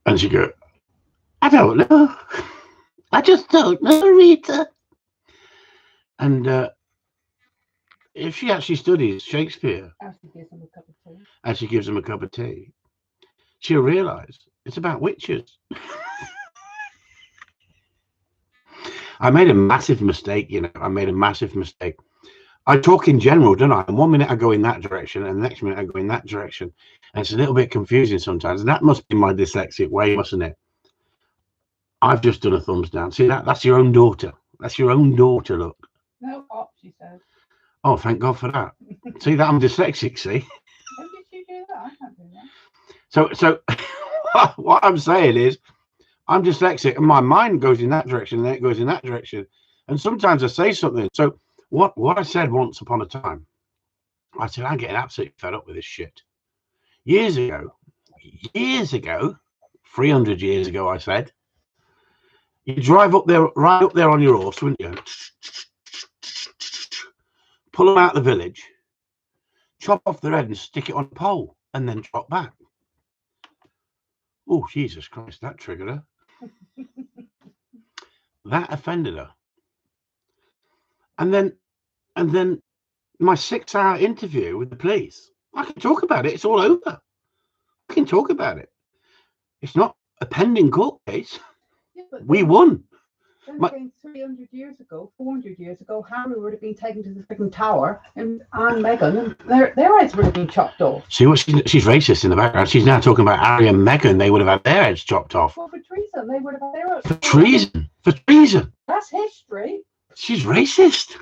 And she go, I don't know. I just don't know, Rita. And if she actually studies Shakespeare Actually gives them a cup of tea. and she gives him a cup of tea, she'll realise it's about witches. I made a massive mistake, you know. I made a massive mistake. I talk in general, don't I? And 1 minute I go in that direction, and the next minute I go in that direction. And it's a little bit confusing sometimes. And that must be my dyslexic way, mustn't it? I've just done a thumbs down. See that? That's your own daughter. That's your own daughter, look. No, up, she says. Oh, thank God for that. See that I'm dyslexic, see? How did you do that? I can't do that. So what I'm saying is I'm dyslexic and my mind goes in that direction and then it goes in that direction. And sometimes I say something. So what I said once upon a time, I said, I'm getting absolutely fed up with this shit. Years ago, 300 years ago, I said, you drive up there, right up there on your horse, wouldn't you? Pull them out of the village, chop off their head and stick it on a pole and then drop back. Oh, Jesus Christ, that triggered her. That offended her. And then my 6-hour interview with the police, I can talk about it. It's all over. I can talk about it. It's not a pending court case. Yeah, but We won. then again, 300 years ago, 400 years ago, Harry would have been taken to the freaking tower, and Meghan, and their heads would have been chopped off. See what she's racist in the background. She's now talking about Harry and Meghan. They would have had their heads chopped off. Well, for treason, they would have had their heads. For treason. For treason. That's history. She's racist.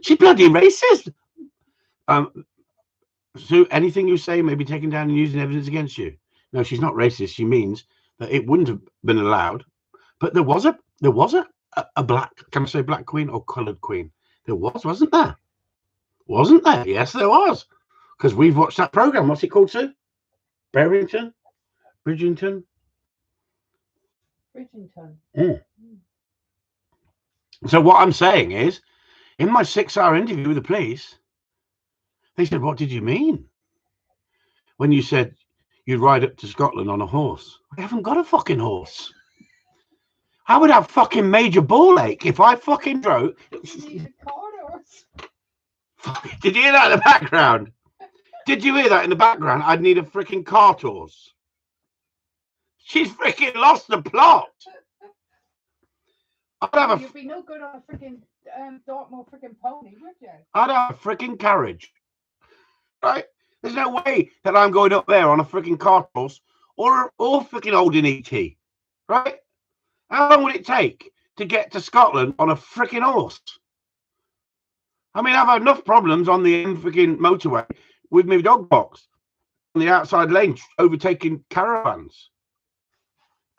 She's bloody racist. So anything you say may be taken down and used in evidence against you. No, she's not racist. She means that it wouldn't have been allowed. But there was a black, can I say black queen or coloured queen? There was, wasn't there? Wasn't there? Yes, there was. Because we've watched that program. What's it called, Sue? Bridgerton? Bridgington. Mm. So what I'm saying is, in my 6-hour interview with the police, they said, what did you mean when you said you'd ride up to Scotland on a horse? I haven't got a fucking horse. I would have fucking major ball ache if I fucking drove. You need a cart horse. Did you hear that in the background? Did you hear that in the background? I'd need a freaking cart horse. She's freaking lost the plot. I'd have a You'd be no good on a freaking Dartmoor freaking pony, would you? I'd have a freaking carriage. Right? There's no way that I'm going up there on a freaking cart horse or freaking holding ET. Right? How long would it take to get to Scotland on a freaking horse? I mean, I've had enough problems on the freaking motorway with my dog box on the outside lane overtaking caravans.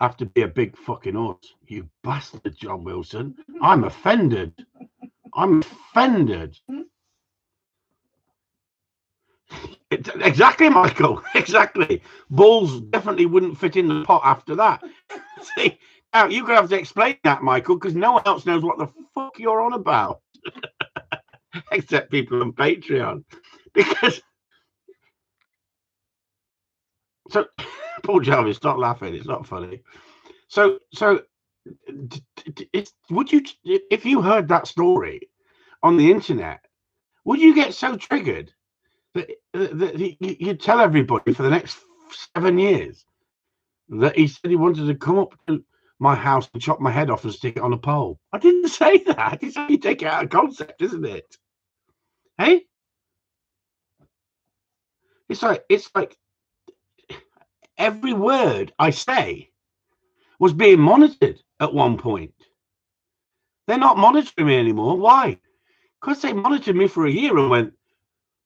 I have to be a big fucking horse. You bastard, John Wilson. I'm offended. I'm offended. Exactly, Michael. Exactly. Balls definitely wouldn't fit in the pot after that. See, now you're going to have to explain that, Michael, because no one else knows what the fuck you're on about. Except people on Patreon. Because... So, Paul Jarvis, stop laughing. It's not funny. So, would you, if you heard that story on the internet, would you get so triggered that you'd tell everybody for the next 7 years that he said he wanted to come up to my house and chop my head off and stick it on a pole? I didn't say that. It's how you take it out of concept, isn't it? Hey, it's like every word I say was being monitored at one point. They're not monitoring me anymore. Why? Because they monitored me for a year and went,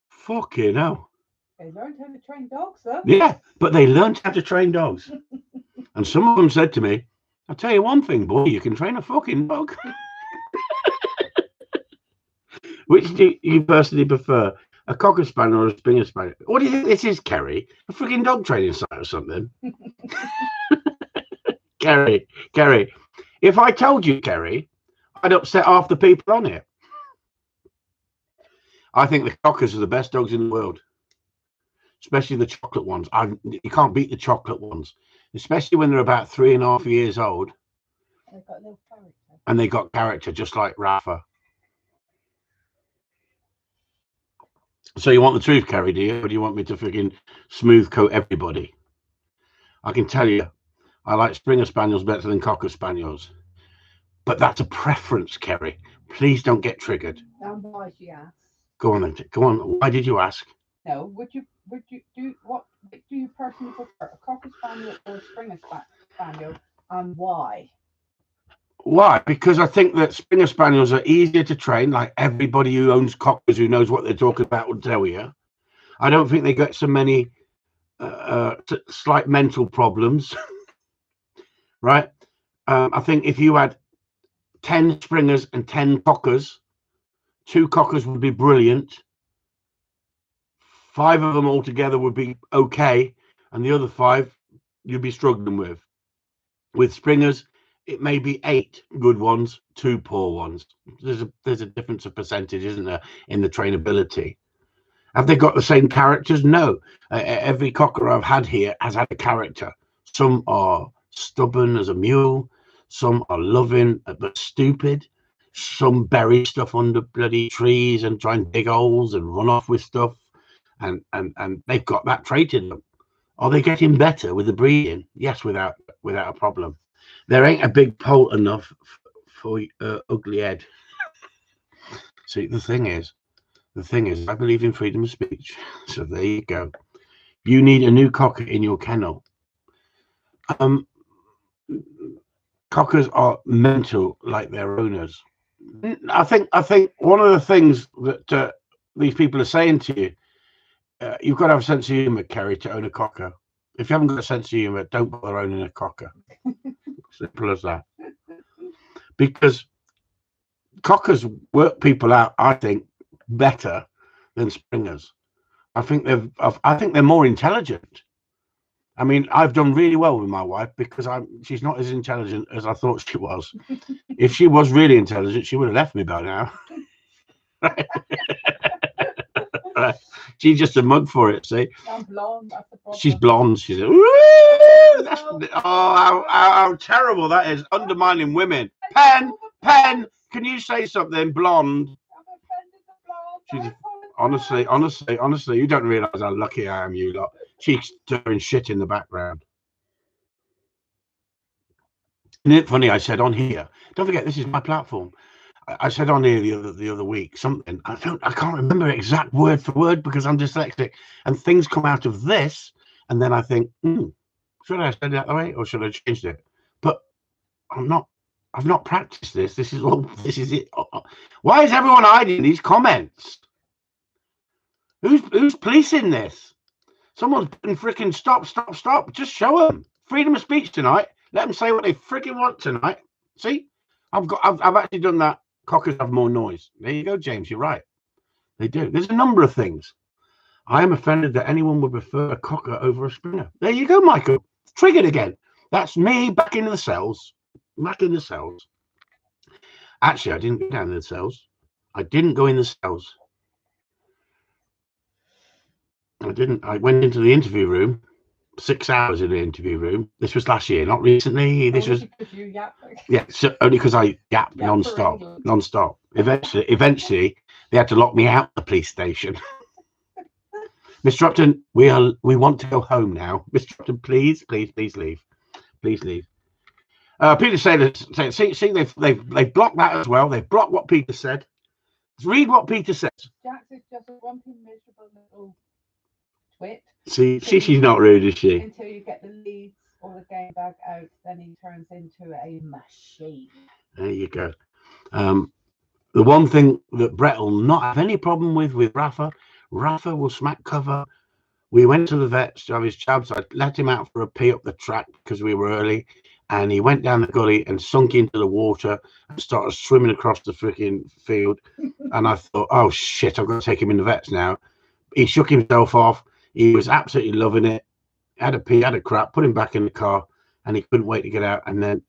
fucking hell. They learned how to train dogs, though. Yeah, but they learned how to train dogs. And some of them said to me, I'll tell you one thing, boy, you can train a fucking dog. Which do you personally prefer? A Cocker Spaniel or a Springer Spaniel? What do you think this is, Kerry? A freaking dog training site or something? Kerry, if I told you, Kerry, I'd upset half the people on it. I think the Cockers are the best dogs in the world, especially the chocolate ones. You can't beat the chocolate ones. especially when they're about 3.5 years old. They've got a little character. And they got character, just like Rafa. So you want the truth, Kerry, do you? Or do you want me to freaking smooth coat everybody? I can tell you, I like Springer Spaniels better than Cocker Spaniels. But that's a preference, Kerry. Please don't get triggered. And why, she asked. Go on, then. Go on. Why did you ask? No, would you do you personally prefer, a Cocker Spaniel or a Springer Spaniel, and why? Why? Because I think that Springer Spaniels are easier to train, like everybody who owns Cockers who knows what they're talking about will tell you. I don't think they get so many slight mental problems, right? I think if you had 10 Springers and 10 Cockers, 2 Cockers would be brilliant. 5 of them altogether would be okay, and the other 5 you'd be struggling with. With Springers, it may be 8 good ones, 2 poor ones. There's a difference of percentage, isn't there, in the trainability? Have they got the same characters? No. Every Cocker I've had here has had a character. Some are stubborn as a mule. Some are loving but stupid. Some bury stuff under bloody trees and try and dig holes and run off with stuff. And they've got that trait in them. Are they getting better with the breeding? Yes, without a problem. There ain't a big pole enough for Ugly Ed. See, the thing is, I believe in freedom of speech. So there you go. You need a new cocker in your kennel. Cockers are mental like their owners. I think one of the things that these people are saying to you, you've got to have a sense of humor, Kerry, to own a cocker. If you haven't got a sense of humor, don't bother owning a cocker. Simple as that. Because cockers work people out, I think, better than Springers. I think they're more intelligent. I mean, I've done really well with my wife because she's not as intelligent as I thought she was. If she was really intelligent, she would have left me by now. She's just a mug for it, see? I'm blonde. She's blonde. She's how terrible that is, undermining women. Pen, can you say something? Blonde. She's honestly, you don't realise how lucky I am, you lot. She's stirring shit in the background. Isn't it funny? I said on here, don't forget this is my platform. I said on here the other week something. I can't remember exact word for word because I'm dyslexic, and things come out of this, and then I think, should I have said it that way or should I have changed it? But I've not practiced this. This is it. Why is everyone hiding these comments? Who's policing this? Someone's been freaking stop. Just show them freedom of speech tonight. Let them say what they freaking want tonight. See, I've actually done that. Cockers have more noise. There you go, James. You're right. They do. There's a number of things. I am offended that anyone would prefer a cocker over a Springer. There you go, Michael. Triggered again. That's me back in the cells. Back in the cells. Actually, I didn't go down in the cells. I didn't go in the cells. I didn't. I went into the interview room. 6 hours in the interview room. This was last year, not recently. This was so only because I yapped non-stop. Eventually, they had to lock me out of the police station. Mr. Upton, we want to go home now. Mr. Upton, please leave. Please leave. Peter said, see, they've blocked that as well. They've blocked what Peter said. Let's read what Peter says. Jax is just a grumpy, miserable little twit. See, she's not rude, is she? Until you get the leads or the game bag out, then he turns into a machine. There you go. The one thing that Brett will not have any problem with Rafa will smack cover. We went to the vets to have his jabs. I let him out for a pee up the track because we were early, and he went down the gully and sunk into the water and started swimming across the freaking field. And I thought, oh shit, I've got to take him in the vets now. He shook himself off. He was absolutely loving it. Had a pee, had a crap, put him back in the car, and he couldn't wait to get out. And then,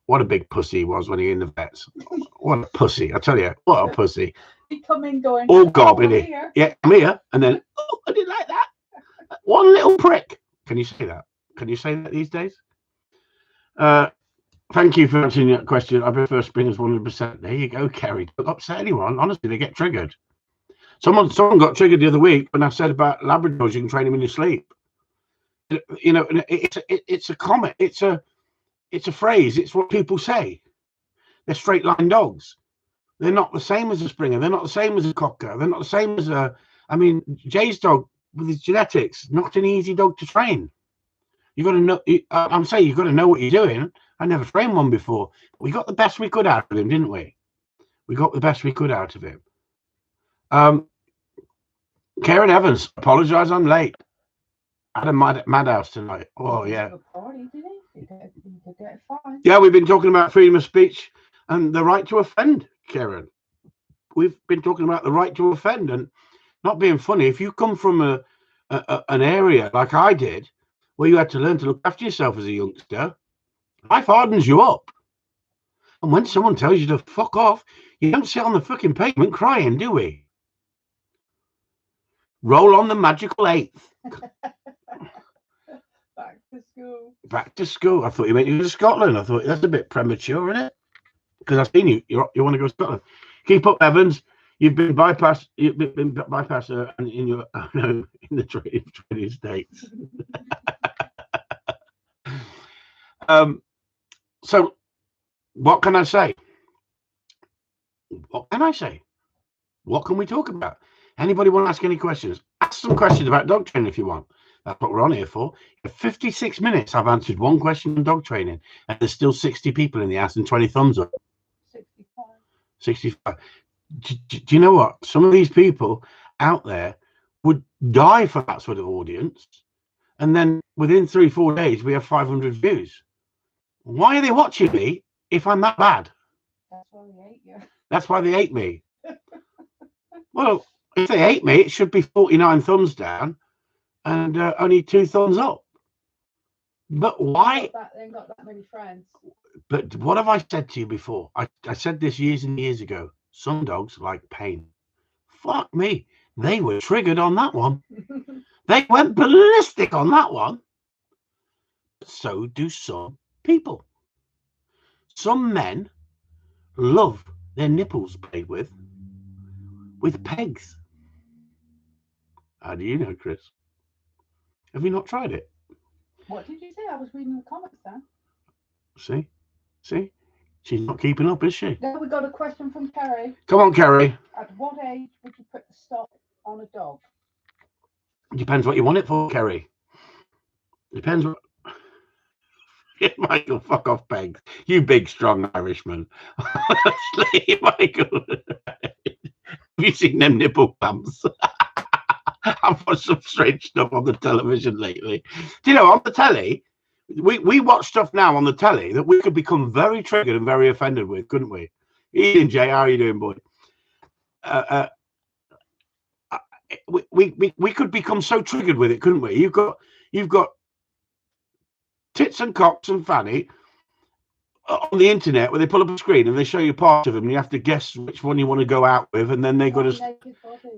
what a big pussy he was when he in the vets. What a pussy! I tell you, what a pussy. He come in going, all gob, isn't he? Yeah, come here, and then, oh, I didn't like that. One little prick. Can you say that? Can you say that these days? Thank you for answering that question. I prefer springers 100%. There you go, Kerry. Don't upset anyone. Honestly, they get triggered. Someone got triggered the other week when I said about Labradors. You can train them in your sleep. You know, it's a comment. It's a phrase. It's what people say. They're straight line dogs. They're not the same as a Springer. They're not the same as a Cocker. They're not the same as a. I mean, Jay's dog with his genetics, not an easy dog to train. You got to know. I'm saying you've got to know what you're doing. I never trained one before. We got the best we could out of him, didn't we? We got the best we could out of him. Karen Evans, apologise, I'm late. I had a madhouse tonight. Oh yeah. Yeah, we've been talking about freedom of speech and the right to offend, Karen. We've been talking about the right to offend and not being funny. If you come from an area like I did, where you had to learn to look after yourself as a youngster, life hardens you up. And when someone tells you to fuck off, you don't sit on the fucking pavement crying, do we? Roll on the magical 8th. Back to school. Back to school. I thought you meant you were to Scotland. I thought that's a bit premature, isn't it? Because I've seen you. You want to go to Scotland. Keep up, Evans. You've been bypassed. You've been bypassed in your in the trading states. So, what can I say? What can I say? What can we talk about? Anybody want to ask any questions? Ask some questions about dog training if you want. That's what we're on here for. In 56 minutes, I've answered one question on dog training, and there's still 60 people in the house and 20 thumbs up. 65. Do you know what? Some of these people out there would die for that sort of audience, and then within 3-4 days, we have 500 views. Why are they watching me if I'm that bad? That's why they hate you. That's why they hate me. Well, if they hate me, it should be 49 thumbs down and only 2 thumbs up. But why? They ain't got that many friends. But what have I said to you before? I said this years and years ago. Some dogs like pain. Fuck me. They were triggered on that one. They went ballistic on that one. So do some people. Some men love their nipples played with pegs. How do you know, Chris? Have you not tried it? What did you say? I was reading the comments then. See? She's not keeping up, is she? Now we got a question from Kerry. Come on, Kerry. At what age would you put the stop on a dog? Depends what you want it for, Kerry. Depends what. Michael, fuck off, pegs. You big, strong Irishman. Honestly, Michael. Have you seen them nipple clamps? I've watched some strange stuff on the television lately. Do you know, on the telly, we watch stuff now on the telly that we could become very triggered and very offended with, couldn't we? Ian J, how are you doing, boy? We could become so triggered with it, couldn't we? You've got Tits and Cocks and Fanny on the internet where they pull up a screen and they show you part of them and you have to guess which one you want to go out with, and then they got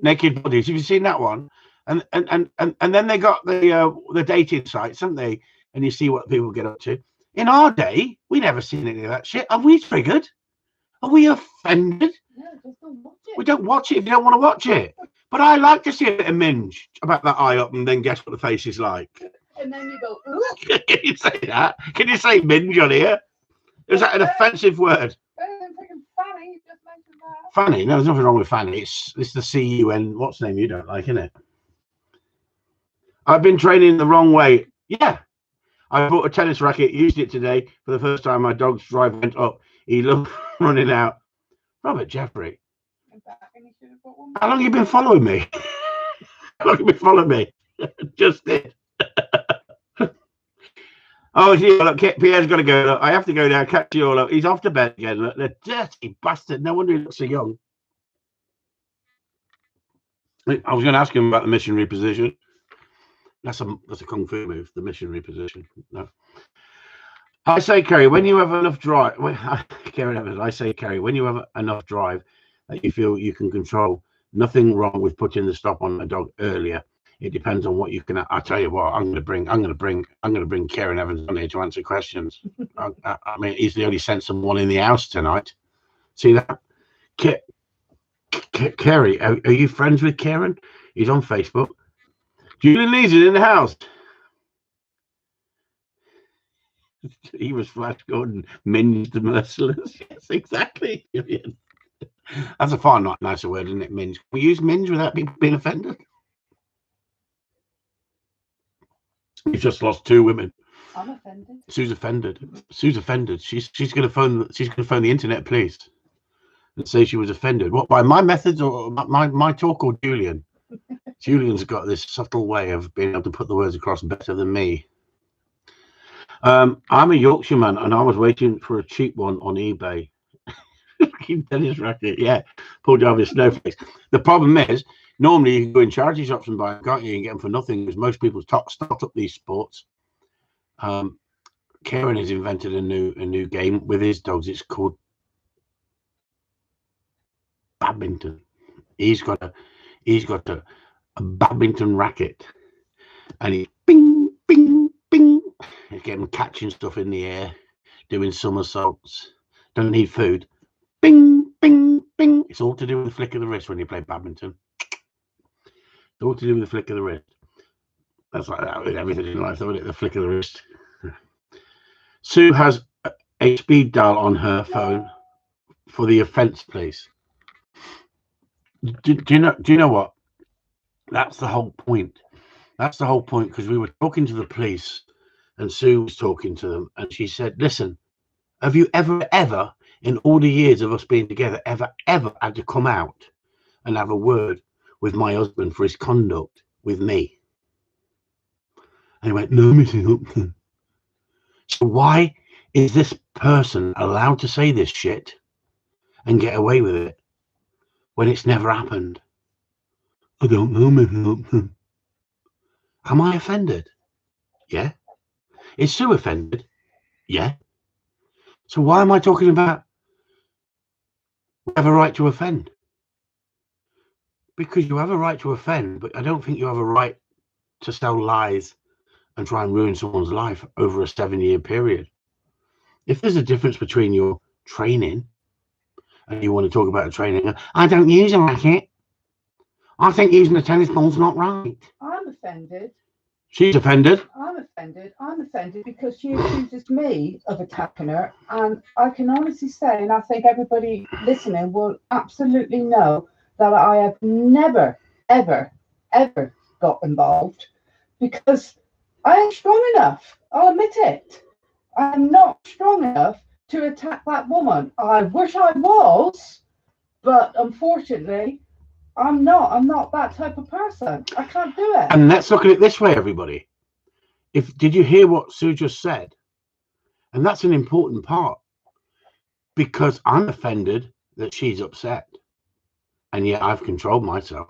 naked bodies. Have you seen that one? And then they got the dating sites, haven't they? And you see what people get up to. In our day, we never seen any of that shit. Are we triggered? Are we offended? No, just don't watch it. We don't watch it if you don't want to watch it. But I like to see a bit of minge about that eye up and then guess what the face is like. And then you go, ooh. Can you say that? Can you say minge on here? Is that an offensive word? Better than freaking Fanny. You just mentioned that. Fanny? No, there's nothing wrong with Fanny. It's the C-U-N. What's the name you don't like, isn't it? I've been training the wrong way. Yeah. I bought a tennis racket, used it today. For the first time, my dog's drive went up. He loved running out. Robert Jeffrey. How long have you been following me? How long have you been following me? Just did. Oh, yeah, look, Pierre's got to go. Look, I have to go now. Catch you all up. He's off to bed again. Look, the dirty bastard. No wonder he looks so young. I was going to ask him about the missionary position. That's a kung fu move, the missionary position. No. I say, Kerry, when you have enough drive, I say, Kerry, when you have enough drive that you feel you can control, nothing wrong with putting the stop on a dog earlier. It depends on what you can. I tell you what, I'm going to bring Kieran Evans on here to answer questions. I mean, he's the only sensible one in the house tonight. See that? Kerry, are you friends with Kieran? He's on Facebook. Julian Lee's in the house. He was Flash Gordon, Minge the Merciless. Yes, exactly. That's a far not nicer word, isn't it, Minge? Can we use Minge without being offended? You've just lost 2 women. I'm offended. Sue's offended. Sue's offended. She's gonna phone the internet police and say she was offended. What, by my methods or my talk, or Julian? Julian's got this subtle way of being able to put the words across better than me. I'm a Yorkshireman, and I was waiting for a cheap one on eBay. Tennis racket, yeah. Paul Jarvis Snowflakes. The problem is, normally you can go in charity shops and buy them, can't you? And get them for nothing, because most people start up these sports. Kieran has invented a new game with his dogs. It's called badminton. He's got a badminton racket, and he's bing bing bing. He's getting catching stuff in the air, doing somersaults. Don't need food. Bing bing bing. It's all to do with the flick of the wrist when you play badminton. It's all to do with the flick of the wrist. That's like that with everything in life, isn't it? The flick of the wrist. Sue has a speed dial on her phone for the offence police. Do you know what? That's the whole point. That's the whole point, because we were talking to the police and Sue was talking to them, and she said, listen, have you ever in all the years of us being together ever had to come out and have a word with my husband for his conduct with me? And he went, no, Mrs. Upton. So why is this person allowed to say this shit and get away with it when it's never happened? I don't know, Mrs. Upton. Am I offended? Yeah. Is Sue offended? Yeah. So why am I talking about we have a right to offend? Because you have a right to offend, but I don't think you have a right to sell lies and try and ruin someone's life over a 7-year period. If there's a difference between your training and you want to talk about training, I don't use a racket. I think using a tennis ball's not right. I'm offended. She's offended. I'm offended. I'm offended because she accuses me of attacking her, and I can honestly say, and I think everybody listening will absolutely know, that I have never, ever got involved, because I ain't strong enough. I'll admit it. I'm not strong enough to attack that woman. I wish I was, but unfortunately, I'm not that type of person. I can't do it. And let's look at it this way, everybody. Did you hear what Sue just said? And that's an important part, because I'm offended that she's upset, and yet I've controlled myself.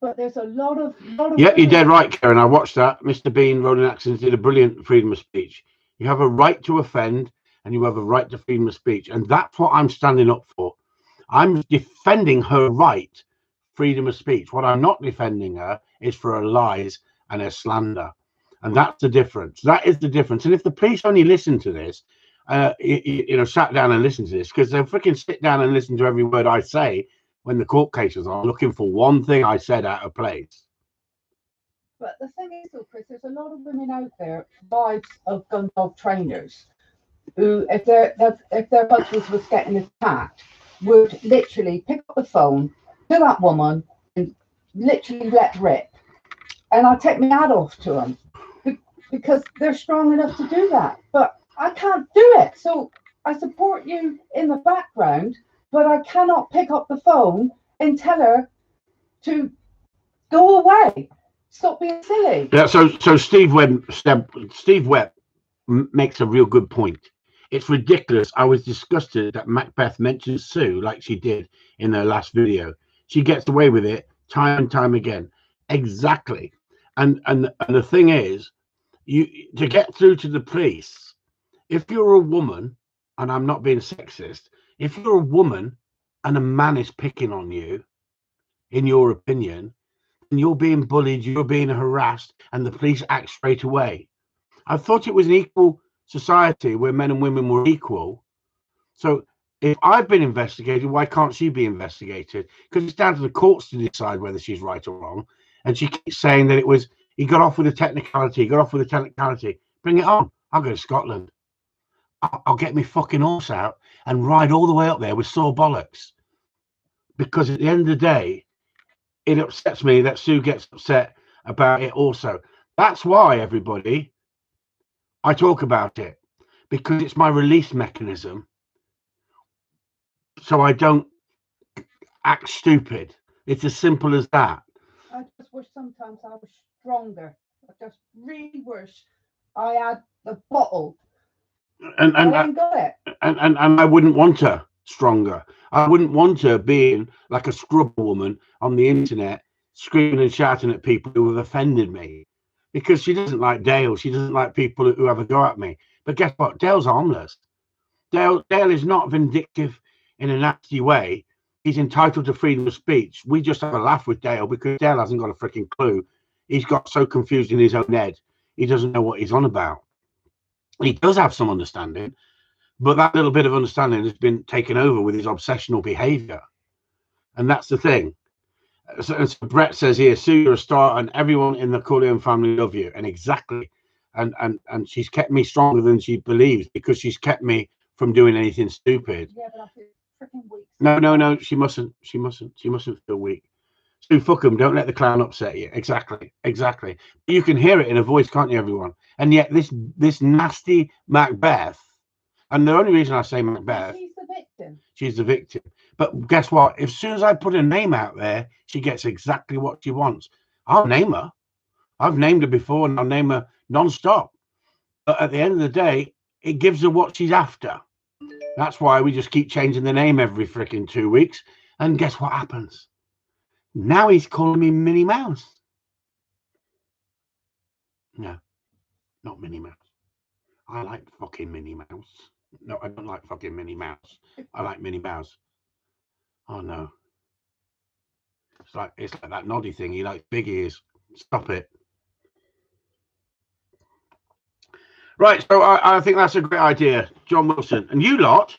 But there's a lot of Yeah, you're dead right, Karen. I watched that. Mr. Bean, Roland Atkinson, did a brilliant freedom of speech. You have a right to offend, and you have a right to freedom of speech, and that's what I'm standing up for. I'm defending her right, freedom of speech. What I'm not defending her is for her lies and her slander, and that's the difference. That is the difference. And if the police only listen to this, sat down and listened to this, because they'll freaking sit down and listen to every word I say when the court cases are looking for one thing I said out of place. But the thing is, though, Chris, there's a lot of women out there, wives of gun dog trainers, who, if their husbands was getting attacked, would literally pick up the phone to that woman and literally let rip. And I take my hat off to them because they're strong enough to do that. But I can't do it. So I support you in the background, but I cannot pick up the phone and tell her to go away. Stop being silly. Yeah. So Steve Webb makes a real good point. It's ridiculous. I was disgusted that Macbeth mentioned Sue like she did in her last video. She gets away with it time and time again. Exactly. And the thing is, to get through to the police, if you're a woman, and I'm not being sexist, if you're a woman and a man is picking on you, in your opinion, you're being bullied, you're being harassed, and the police act straight away. I thought it was an equal society where men and women were equal. So if I've been investigated, why can't she be investigated? Because it's down to the courts to decide whether she's right or wrong. And she keeps saying that he got off with a technicality, Bring it on. I'll go to Scotland. I'll get my fucking horse out and ride all the way up there with sore bollocks. Because at the end of the day, it upsets me that Sue gets upset about it also. That's why, everybody, I talk about it. Because it's my release mechanism. So I don't act stupid. It's as simple as that. I just wish sometimes I was stronger. I just really wish I had the bottle. And I ain't got it. And I wouldn't want her stronger. I wouldn't want her being like a scrub woman on the internet, screaming and shouting at people who have offended me, because she doesn't like Dale. She doesn't like people who have a go at me. But guess what? Dale's harmless. Dale is not vindictive in a nasty way. He's entitled to freedom of speech. We just have a laugh with Dale because Dale hasn't got a freaking clue. He's got so confused in his own head, he doesn't know what he's on about. He does have some understanding, but that little bit of understanding has been taken over with his obsessional behavior. And that's the thing. So Brett says here, Sue, you're a star and everyone in the Corleone family love you. And exactly. And she's kept me stronger than she believes because she's kept me from doing anything stupid. Yeah, but I feel freaking weak. No, she mustn't feel weak. Sue, fuck him. Don't let the clown upset you. Exactly. You can hear it in her voice, can't you, everyone? And yet this nasty Macbeth, and the only reason I say Macbeth, she's the victim. But guess what? As soon as I put her name out there, she gets exactly what she wants. I'll name her. I've named her before, and I'll name her non-stop. But at the end of the day, it gives her what she's after. That's why we just keep changing the name every freaking 2 weeks. And guess what happens? Now he's calling me Minnie Mouse. No, not Minnie Mouse. I like fucking Minnie Mouse. No, I don't like fucking Minnie Mouse. I like Minnie Mouse. Oh no. It's like that noddy thing. He likes big ears. Stop it. Right, so I think that's a great idea, John Wilson. And you lot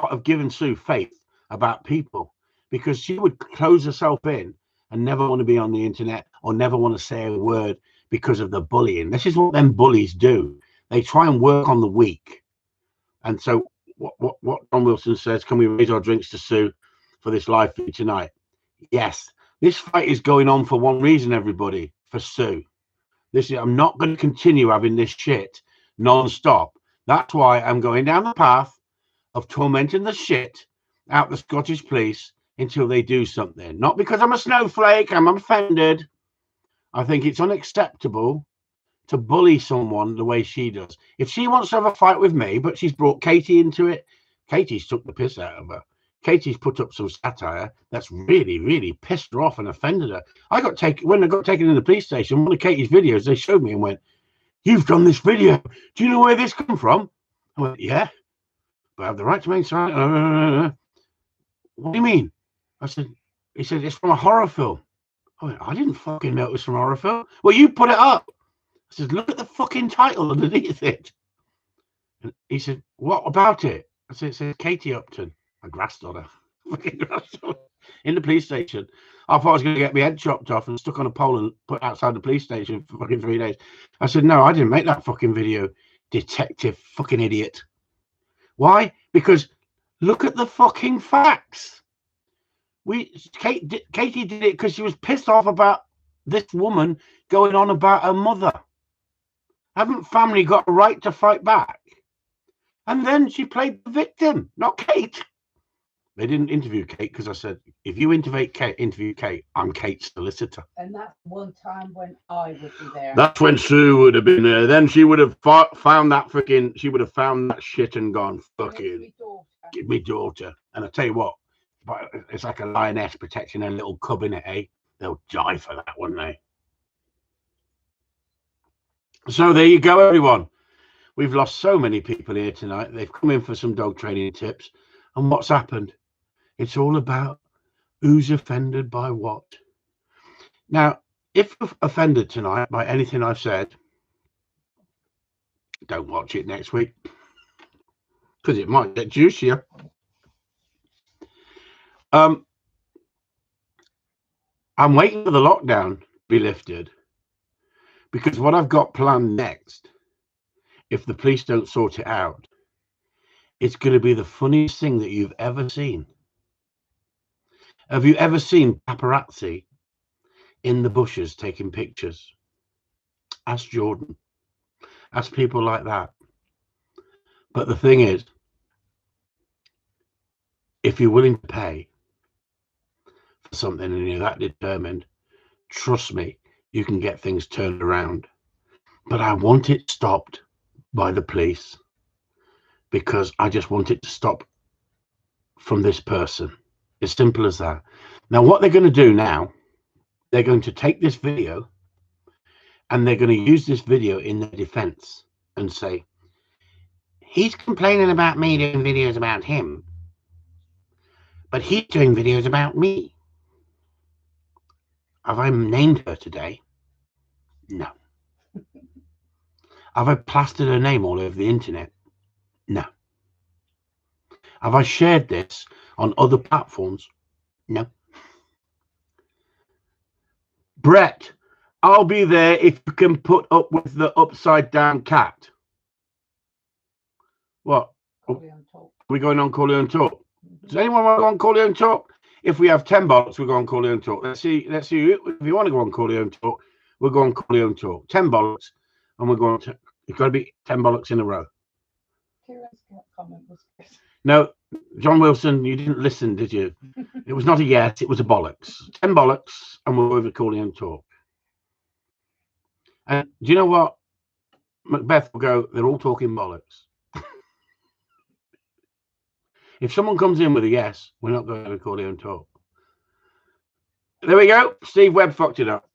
have given Sue faith about people, because she would close herself in and never want to be on the internet or never want to say a word because of the bullying. This is what them bullies do. They try and work on the weak. And so what John Wilson says, can we raise our drinks to Sue for this live feed tonight? Yes. This fight is going on for one reason, everybody, for Sue. I'm not going to continue having this shit non-stop. That's why I'm going down the path of tormenting the shit out the Scottish police until they do something. Not because I'm a snowflake, I'm offended. I think it's unacceptable to bully someone the way she does. If she wants to have a fight with me, but she's brought Katie into it, Katie's took the piss out of her. Katie's put up some satire that's really, really pissed her off and offended her. When I got taken in the police station, one of Katie's videos, they showed me and went, "You've done this video. Do you know where this come from?" I went, "Yeah, but I have the right to make silence." What do you mean? He said, "It's from a horror film." I went, "I didn't fucking know it was from a horror film." "Well, you put it up." I said, "Look at the fucking title underneath it." And he said, "What about it?" I said, "It says Katie Upton." I grassed on her. Fucking grassed on her. In the police station. I thought I was going to get my head chopped off and stuck on a pole and put outside the police station for fucking 3 days. I said, "No, I didn't make that fucking video, detective fucking idiot." Why? Because look at the fucking facts. Katie did it because she was pissed off about this woman going on about her mother. Haven't family got a right to fight back? And then she played the victim, not Kate. They didn't interview Kate because I said, if you interview Kate, I'm Kate's solicitor. And that's one time when I would be there. That's when Sue would have been there. Then she would have found that shit and gone, fucking, give me daughter. And I tell you what, it's like a lioness protecting her little cub in it, eh? They'll die for that, wouldn't they? So there you go, everyone. We've lost so many people here tonight. They've come in for some dog training tips. And what's happened? It's all about Who's offended by what? Now, if you're offended tonight by anything I've said, don't watch it next week, because it might get juicier. I'm waiting for the lockdown to be lifted, because what I've got planned next, if the police don't sort it out, it's going to be the funniest thing that you've ever seen. Have you ever seen paparazzi in the bushes taking pictures? Ask Jordan. Ask people like that. But the thing is, if you're willing to pay for something and you're that determined, trust me, you can get things turned around. But I want it stopped by the police, because I just want it to stop from this person. As simple as that. Now, what they're going to do now, they're going to take this video and they're going to use this video in their defense and say, he's complaining about me doing videos about him, but he's doing videos about me. Have I named her today? No. Have I plastered her name all over the internet? No. Have I shared this on other platforms? No. Brett, I'll be there if you can put up with the upside down cat. What? We're going on Corleone Talk. Does anyone want to go on Corleone Talk? If we have 10 bollocks, we'll go on Corleone Talk. Let's see. If you want to go on Corleone Talk, we'll go on Corleone Talk. 10 bollocks, and we're going to. It's got to be 10 bollocks in a row. No, John Wilson, you didn't listen, did you? It was not a yes, it was a bollocks. 10 bollocks, and we'll over Corleone Talk. And do you know what? Macbeth will go, they're all talking bollocks. If someone comes in with a yes, we're not going to Corleone Talk. There we go. Steve Webb fucked it up.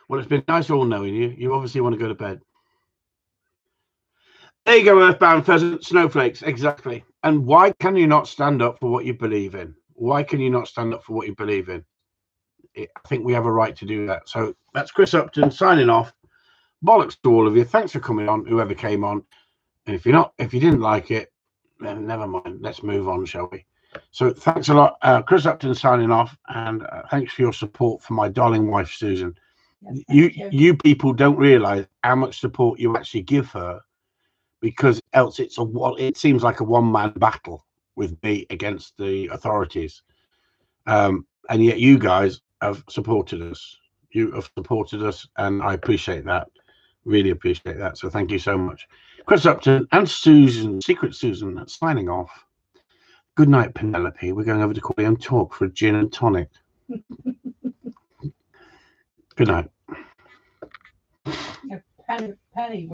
Well, it's been nice all knowing you. You obviously want to go to bed. There you go, Earthbound Pheasant, snowflakes, exactly. And why can you not stand up for what you believe in? Why can you not stand up for what you believe in? I think we have a right to do that. So that's Chris Upton signing off. Bollocks to all of you. Thanks for coming on, whoever came on. And if you didn't like it, then never mind. Let's move on, shall we? So thanks a lot. Chris Upton signing off, and thanks for your support for my darling wife, Susan. You people don't realize how much support you actually give her, because else it seems like a one-man battle with me against the authorities, and yet you guys have supported us. You have supported us, and I appreciate that. Really appreciate that. So thank you so much. Chris Upton and Susan, Secret Susan, signing off. Good night, Penelope. We're going over to Corleone Talk for a gin and tonic. Good night. Penny